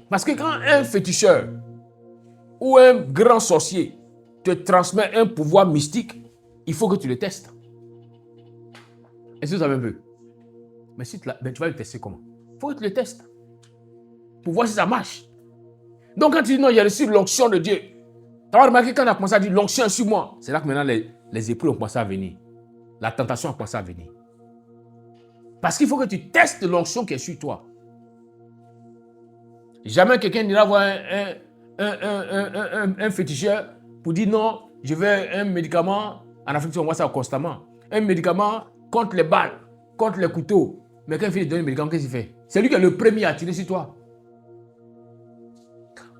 Parce que quand un féticheur ou un grand sorcier te transmet un pouvoir mystique, il faut que tu le testes. Est-ce que vous savez un peu? Mais si tu vas le tester comment? Il faut que tu le testes. Pour voir si ça marche. Donc quand tu dis non, j'ai reçu l'onction de Dieu. Tu vas remarquer quand on a commencé à dire l'onction est sur moi. C'est là que maintenant les éprouves ont commencé à venir. La tentation a commencé à venir. Parce qu'il faut que tu testes l'onction qui est sur toi. Jamais quelqu'un n'ira voir un féticheur pour dire non, je veux un médicament. En Afrique, on voit ça constamment. Un médicament contre les balles, contre les couteaux. Mais quand il fait donner un médicament, qu'est-ce qu'il fait? C'est lui qui est le premier à tirer sur toi.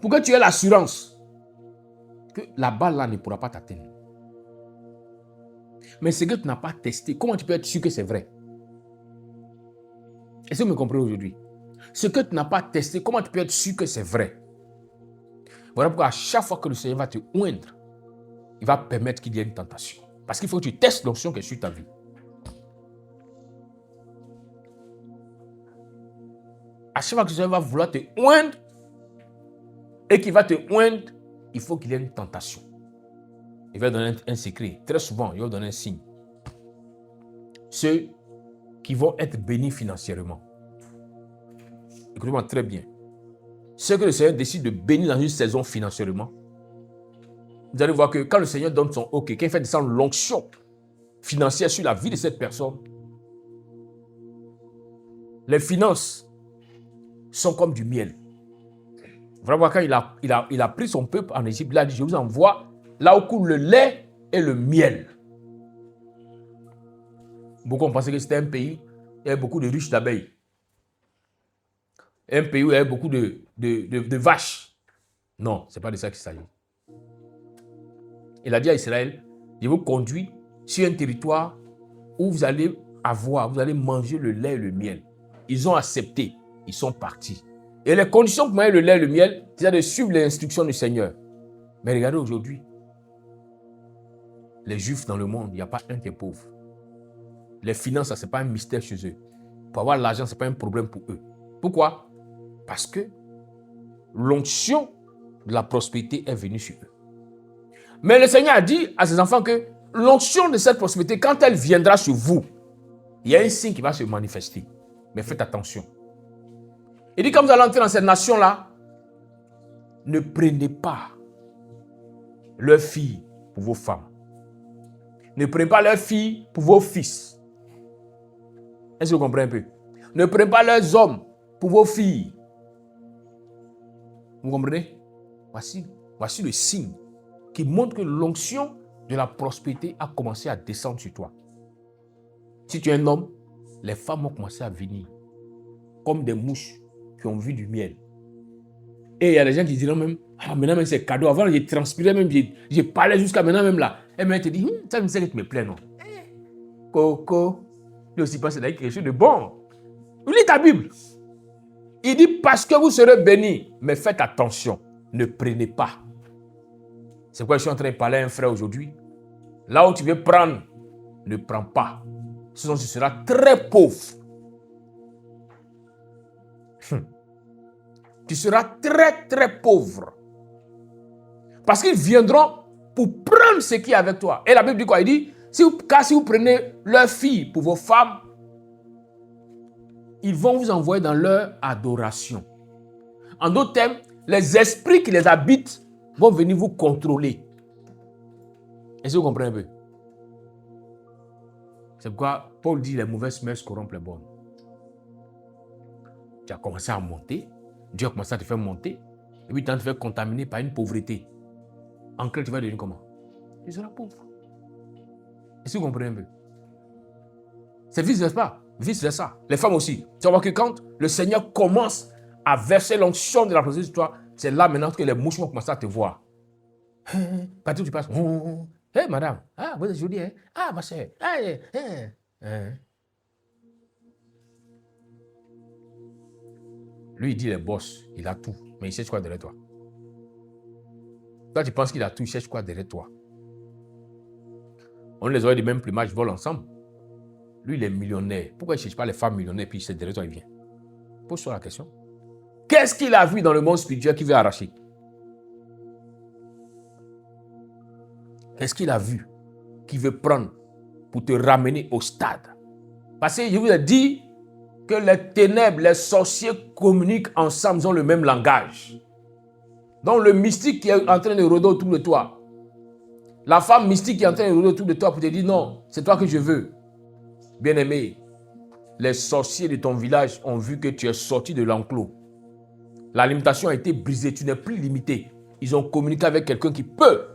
Pour que tu aies l'assurance que la balle là ne pourra pas t'atteindre. Mais ce que tu n'as pas testé, comment tu peux être sûr que c'est vrai? Est-ce que vous me comprenez aujourd'hui? Ce que tu n'as pas testé, comment tu peux être sûr que c'est vrai? Voilà pourquoi à chaque fois que le Seigneur va te oindre, il va permettre qu'il y ait une tentation. Parce qu'il faut que tu testes l'onction qui est sur ta vie. À chaque fois que le Seigneur va vouloir te oindre et qu'il va te oindre, il faut qu'il y ait une tentation. Il va donner un secret. Très souvent, il va donner un signe. Ceux qui vont être bénis financièrement. Écoutez-moi très bien. Ceux que le Seigneur décide de bénir dans une saison financièrement, vous allez voir que quand le Seigneur donne son OK, quand il fait descendre l'onction financière sur la vie de cette personne, les finances sont comme du miel. Vraiment, quand il a pris son peuple en Égypte, il a dit, je vous envoie là où coule le lait et le miel. Beaucoup ont pensé que c'était un pays où il y avait beaucoup de riches d'abeilles. Un pays où il y avait beaucoup de vaches. Non, ce n'est pas de ça qu'il s'agit. Il a dit à Israël, je vous conduis sur un territoire où vous allez manger le lait et le miel. Ils ont accepté, ils sont partis. Et les conditions pour manger le lait et le miel, c'est de suivre les instructions du Seigneur. Mais regardez aujourd'hui, les Juifs dans le monde, il n'y a pas un qui est pauvre. Les finances, ce n'est pas un mystère chez eux. Pour avoir l'argent, ce n'est pas un problème pour eux. Pourquoi? Parce que l'onction de la prospérité est venue sur eux. Mais le Seigneur a dit à ses enfants que l'onction de cette prospérité, quand elle viendra sur vous, il y a un signe qui va se manifester. Mais faites attention. Il dit, quand vous allez entrer dans cette nation-là, ne prenez pas leurs filles pour vos femmes. Ne prenez pas leurs filles pour vos fils. Est-ce que vous comprenez un peu? Ne prenez pas leurs hommes pour vos filles. Vous comprenez? Voici le signe qui montre que l'onction de la prospérité a commencé à descendre sur toi. Si tu es un homme, les femmes ont commencé à venir comme des mouches qui ont vu du miel. Et il y a des gens qui diront même, ah, maintenant même c'est cadeau. Avant, j'ai transpiré même, j'ai parlé jusqu'à maintenant même là. Et maintenant, tu te dis, ça me sait que tu me plais, non? Coco, lui aussi pense que c'est quelque chose de bon. Lis ta Bible. Il dit, parce que vous serez bénis, mais faites attention, ne prenez pas. C'est pourquoi je suis en train de parler à un frère aujourd'hui. Là où tu veux prendre, ne prends pas. Sinon, tu seras très pauvre. Tu seras très, très pauvre. Parce qu'ils viendront pour prendre ce qui est avec toi. Et la Bible dit quoi? Il dit, si vous prenez leurs filles pour vos femmes, ils vont vous envoyer dans leur adoration. En d'autres termes, les esprits qui les habitent vont venir vous contrôler. Est-ce que vous comprenez un peu? C'est pourquoi Paul dit les mauvaises mœurs corrompent les bonnes. tu as commencé à monter, Dieu a commencé à te faire monter, et puis tu vas te faire contaminer par une pauvreté. En clair, tu vas devenir comment? Tu seras pauvre. Est-ce que vous comprenez un peu? C'est vice-versa. Vice-versa. Les femmes aussi. Tu vas voir que quand le Seigneur commence à verser l'onction de la présence de toi, c'est là maintenant que les mouches vont commencer à te voir. Partout où tu passes. Hé, madame. Ah, vous êtes jolie, hein? Ah, ma soeur. Ah, Lui, il dit les boss, il a tout. Mais il cherche quoi derrière toi? Toi, tu penses qu'il a tout, il cherche quoi derrière toi? On les aurait du même plumage, ils volent ensemble. Lui, il est millionnaire. Pourquoi il ne cherche pas les femmes millionnaires puis c'est derrière toi, il vient? Pose-toi la question. Qu'est-ce qu'il a vu dans le monde spirituel qu'il veut arracher? Qu'est-ce qu'il a vu qu'il veut prendre pour te ramener au stade? Parce que je vous ai dit que les ténèbres, les sorciers communiquent ensemble, ils ont le même langage. Donc le mystique qui est en train de rôder autour de toi, la femme mystique qui est en train de rôder autour de toi pour te dire non, c'est toi que je veux. Bien-aimé, les sorciers de ton village ont vu que tu es sorti de l'enclos. La limitation a été brisée, tu n'es plus limité. Ils ont communiqué avec quelqu'un qui peut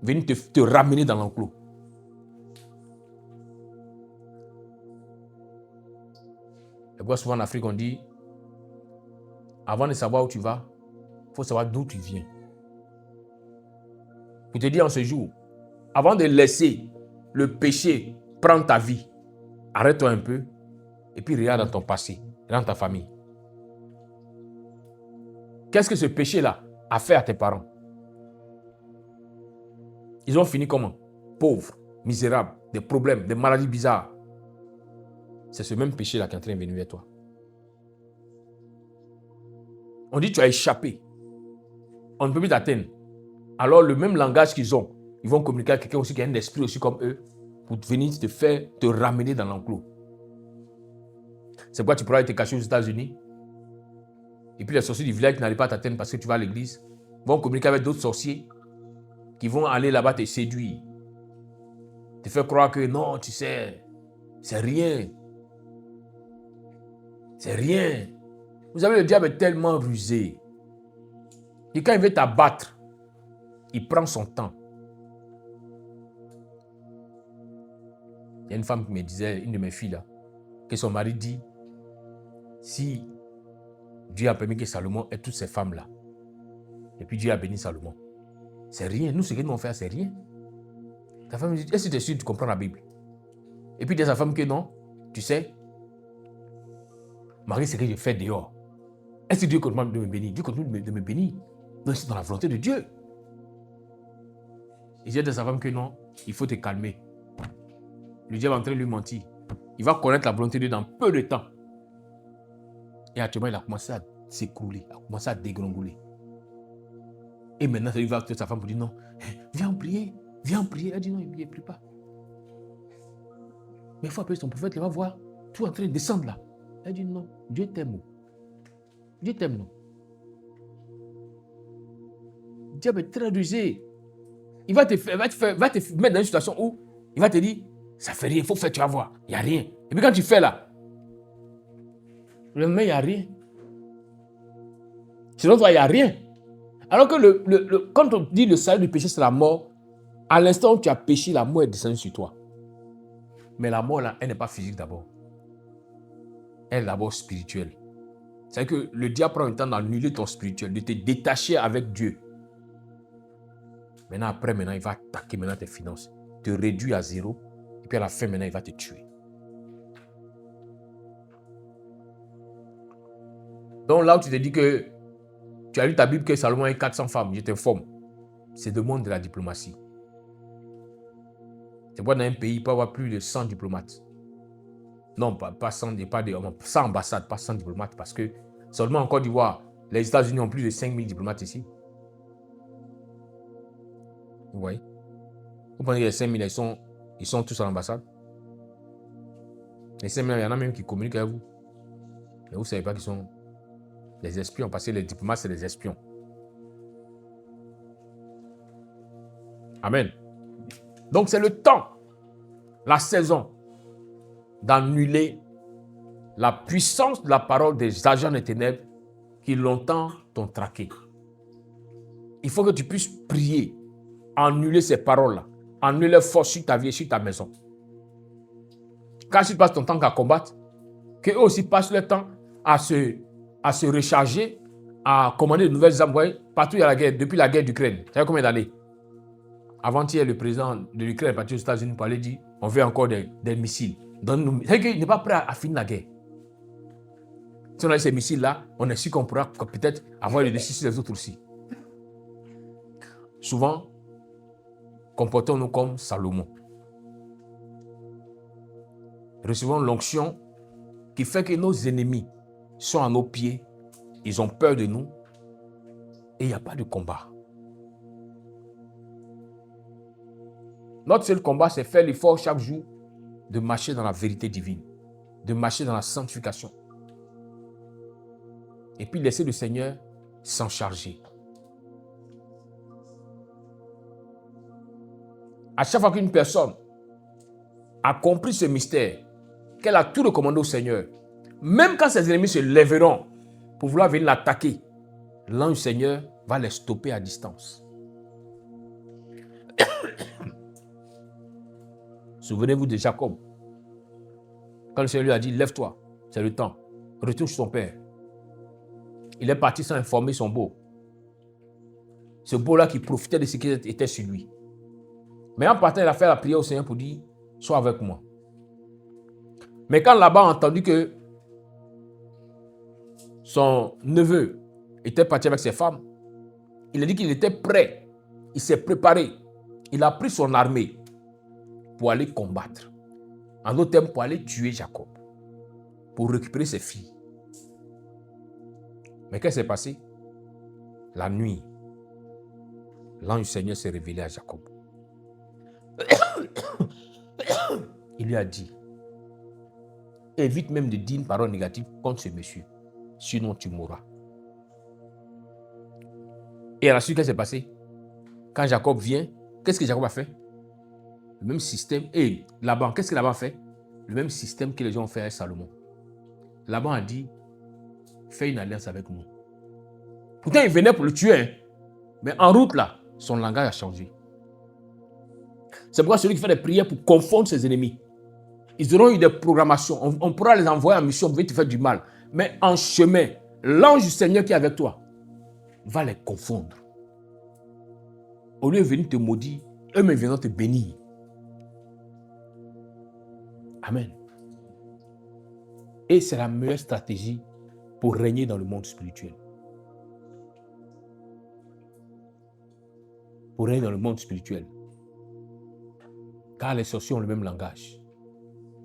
venir te ramener dans l'enclos. Et quoi, souvent en Afrique, on dit, avant de savoir où tu vas, il faut savoir d'où tu viens. Pour te dire en ce jour, avant de laisser le péché prendre ta vie, arrête-toi un peu et puis regarde dans ton passé, dans ta famille. Qu'est-ce que ce péché-là a fait à tes parents? Ils ont fini comment? Pauvres, misérables, des problèmes, des maladies bizarres. C'est ce même péché-là qui est en train de venir vers toi. On dit que tu as échappé. On ne peut plus t'atteindre. Alors le même langage qu'ils ont, ils vont communiquer avec quelqu'un aussi qui a un esprit aussi comme eux pour venir te faire te ramener dans l'enclos. C'est pourquoi tu pourras te cacher aux États-Unis. Et puis les sorciers du village qui n'arrivent pas à t'atteindre parce que tu vas à l'église vont communiquer avec d'autres sorciers qui vont aller là-bas te séduire. Te faire croire que non, tu sais, c'est rien. C'est rien. Vous savez, le diable est tellement rusé. Et quand il veut t'abattre, il prend son temps. Il y a une femme qui me disait, une de mes filles là, que son mari dit, si Dieu a permis que Salomon ait toutes ces femmes-là, et puis Dieu a béni Salomon, c'est rien. Nous, ce que nous on fait, c'est rien. Ta femme dit, est-ce que tu es sûr que tu comprends la Bible? Et puis il dit à sa femme que non, tu sais, Marie, c'est ce que je fais dehors. Est-ce que Dieu continue de me bénir? Dieu continue de me bénir. Donc c'est dans la volonté de Dieu. Il dit à sa femme que non, il faut te calmer. Le diable est en train de lui mentir. Il va connaître la volonté de Dieu dans peu de temps. Et actuellement, il a commencé à s'écrouler, il a commencé à dégringoler. Et maintenant, il va à sa femme pour dire non, viens prier, viens prier. Elle dit non, il ne prie pas. Mais il faut appeler son prophète, il va voir tout en train de descendre là. Elle dit non, Dieu t'aime. Dieu t'aime, non. Le diable est très rusé. Il va te mettre dans une situation où il va te dire, ça fait rien, il faut faire, tu vas voir, il n'y a rien. Et puis quand tu fais là, le lendemain, il n'y a rien. Sinon, toi, il n'y a rien. Alors que quand on dit le salaire du péché, c'est la mort, à l'instant où tu as péché, la mort est descendue sur toi. Mais la mort, là, elle n'est pas physique d'abord. Elle est d'abord spirituelle. C'est-à-dire que le diable prend le temps d'annuler ton spirituel, de te détacher avec Dieu. Maintenant, il va attaquer tes finances, te réduire à zéro, et puis à la fin, maintenant, il va te tuer. Donc là où tu te dis que tu as lu ta Bible que Salomon a 400 femmes, je t'informe, c'est le monde de la diplomatie. C'est pourquoi dans un pays, il peut y avoir plus de 100 diplomates. Non, pas 100 ambassades, pas 100 diplomates, parce que seulement en Côte d'Ivoire, les États-Unis ont plus de 5000 diplomates ici. Vous voyez? Vous pensez que les 5000, ils sont tous à l'ambassade? Les 5000, il y en a même qui communiquent avec vous. Mais vous ne savez pas qu'ils sont les espions, parce que les diplomates, c'est les espions. Amen. Donc, c'est le temps, la saison, d'annuler la puissance de la parole des agents des ténèbres qui longtemps t'ont traqué. Il faut que tu puisses prier, annuler ces paroles-là, annuler leur force sur ta vie et sur ta maison. Quand tu passes ton temps à combattre, qu'eux aussi passent leur temps à se recharger, à commander de nouvelles armes. Vous voyez, partout il y a la guerre, depuis la guerre d'Ukraine. Ça fait combien d'années? Avant-hier, le président de l'Ukraine est parti aux États-Unis pour aller dire on veut encore des missiles. C'est qu'il n'est pas prêt à finir la guerre. Si on a ces missiles-là, on est sûr qu'on pourra peut-être avoir les décisions sur les autres aussi. Souvent, comportons-nous comme Salomon. Recevons l'onction qui fait que nos ennemis sont à nos pieds, ils ont peur de nous et il n'y a pas de combat. Notre seul combat, c'est faire l'effort chaque jour de marcher dans la vérité divine, de marcher dans la sanctification. Et puis laisser le Seigneur s'en charger. À chaque fois qu'une personne a compris ce mystère, qu'elle a tout recommandé au Seigneur, même quand ses ennemis se lèveront pour vouloir venir l'attaquer, l'ange du Seigneur va les stopper à distance. Souvenez-vous de Jacob. Quand le Seigneur lui a dit, lève-toi, c'est le temps, retourne chez son père. Il est parti sans informer son beau. Ce beau-là qui profitait de ce qui était sur lui. Mais en partant, il a fait la prière au Seigneur pour dire, sois avec moi. Mais quand Laban a entendu que son neveu était parti avec ses femmes, il a dit qu'il était prêt. Il s'est préparé. Il a pris son armée pour aller combattre. En d'autres termes, pour aller tuer Jacob. Pour récupérer ses filles. Mais qu'est-ce qui s'est passé? La nuit, l'ange du Seigneur s'est révélé à Jacob. Il lui a dit, évite même de dire une parole négative contre ce monsieur, sinon tu mourras. Et à la suite, qu'est-ce qui s'est passé? Quand Jacob vient, qu'est-ce que Jacob a fait? Le même système. Et Laban, qu'est-ce que Laban a fait? Le même système que les gens ont fait avec Salomon. Laban a dit, fais une alliance avec nous. Pourtant, il venait pour le tuer. Hein. Mais en route, là, son langage a changé. C'est pourquoi celui qui fait des prières pour confondre ses ennemis, ils auront eu des programmations. On pourra les envoyer en mission, on veut te faire du mal. Mais en chemin, l'ange du Seigneur qui est avec toi va les confondre. Au lieu de venir te maudire, eux-mêmes viendront te bénir. Amen. Et c'est la meilleure stratégie pour régner dans le monde spirituel. Pour régner dans le monde spirituel. Car les sorciers ont le même langage.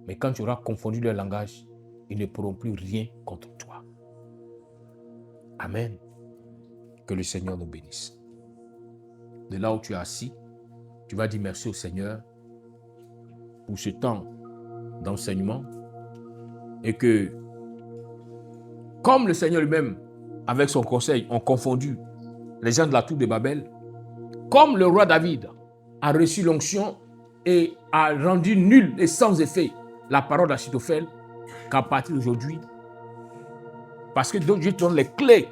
Mais quand tu auras confondu leur langage, ils ne pourront plus rien contre toi. Amen. Que le Seigneur nous bénisse. De là où tu es assis, tu vas dire merci au Seigneur pour ce temps d'enseignement et que, comme le Seigneur lui-même, avec son conseil, ont confondu les gens de la tour de Babel, comme le roi David a reçu l'onction et a rendu nul et sans effet la parole d'Achitophel, qu'à partir d'aujourd'hui, parce que Dieu te donne les clés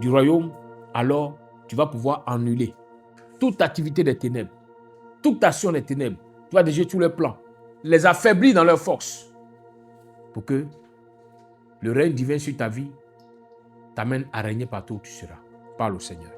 du royaume, alors tu vas pouvoir annuler toute activité des ténèbres, toute action des ténèbres. Tu vas déjouer tous les plans, les affaiblir dans leur force, pour que le règne divin sur ta vie t'amène à régner partout où tu seras. Parle au Seigneur.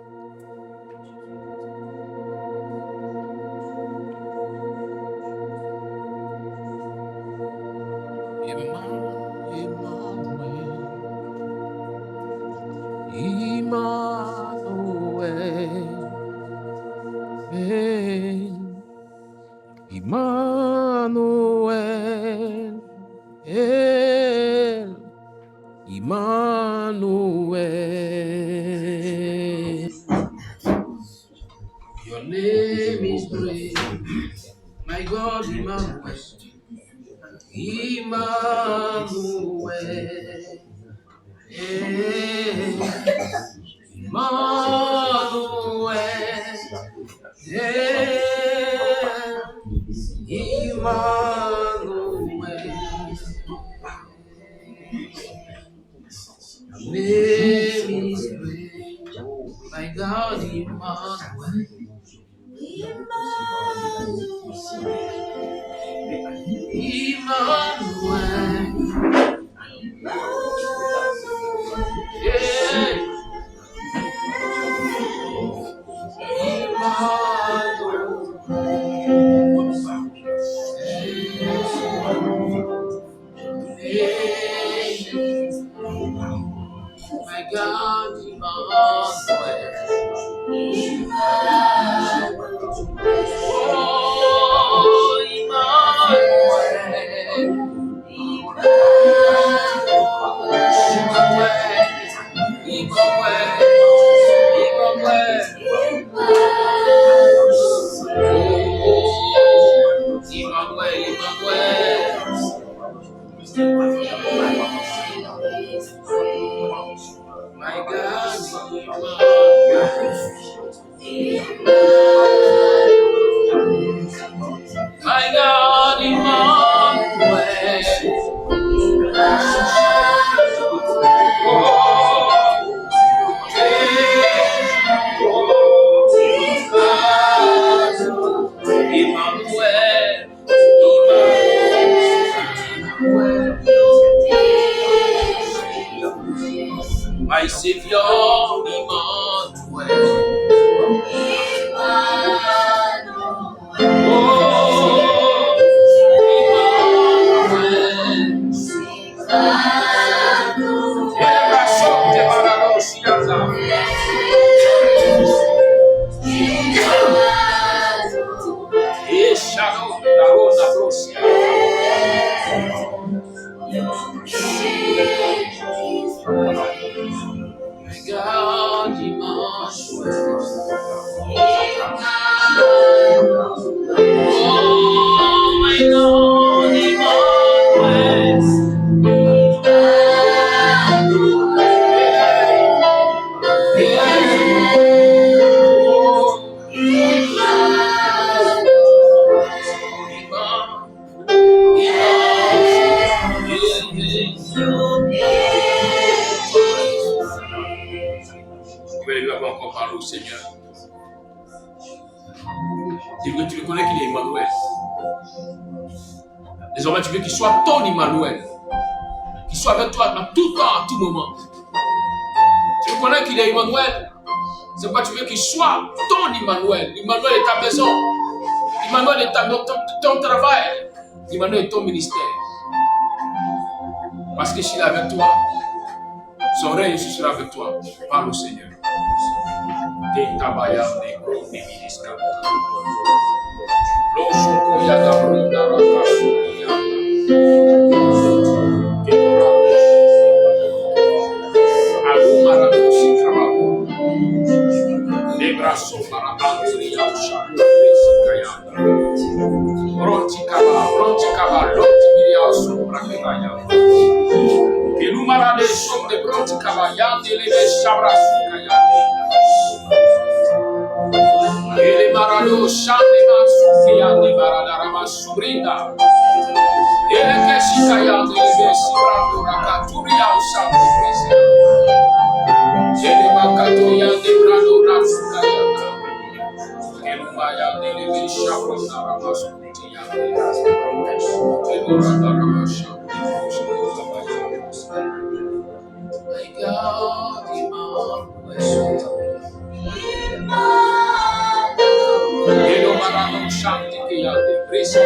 Emmanuel, Emmanuel. Your name is great, my God, Emmanuel. Emmanuel, Emmanuel, Emmanuel. name is great. My God, Emmanuel. Yeah. My God, Emmanuel. Oh, my God, my God, Emmanuel. My Savior, Emmanuel. God, Emmanuel. Oh, my God, Emmanuel. Tu vas encore parler au Seigneur. Tu veux connaître qu'il est Emmanuel. Désormais, tu veux qu'il soit ton Emmanuel. Qu'il soit avec toi dans tout temps, à tout moment. Tu veux connaître qu'il est Emmanuel. C'est pourquoi tu veux qu'il soit ton Emmanuel. Emmanuel est ta maison. Emmanuel est ton travail. Emmanuel est ton ministère. Parce que s'il est avec toi, son règne sera avec toi. Parle au Seigneur. Ele marado shande masuki yande baradarama subrinda. Ele keshika yande besi brando rakaturi ya usande prese. Ele makato yande brando rasuka yanda. Ele mayande lebe shapro narama suti yande. Ele radarama shapro. My God, Emmanuel. Elo marano shanti che yande presa.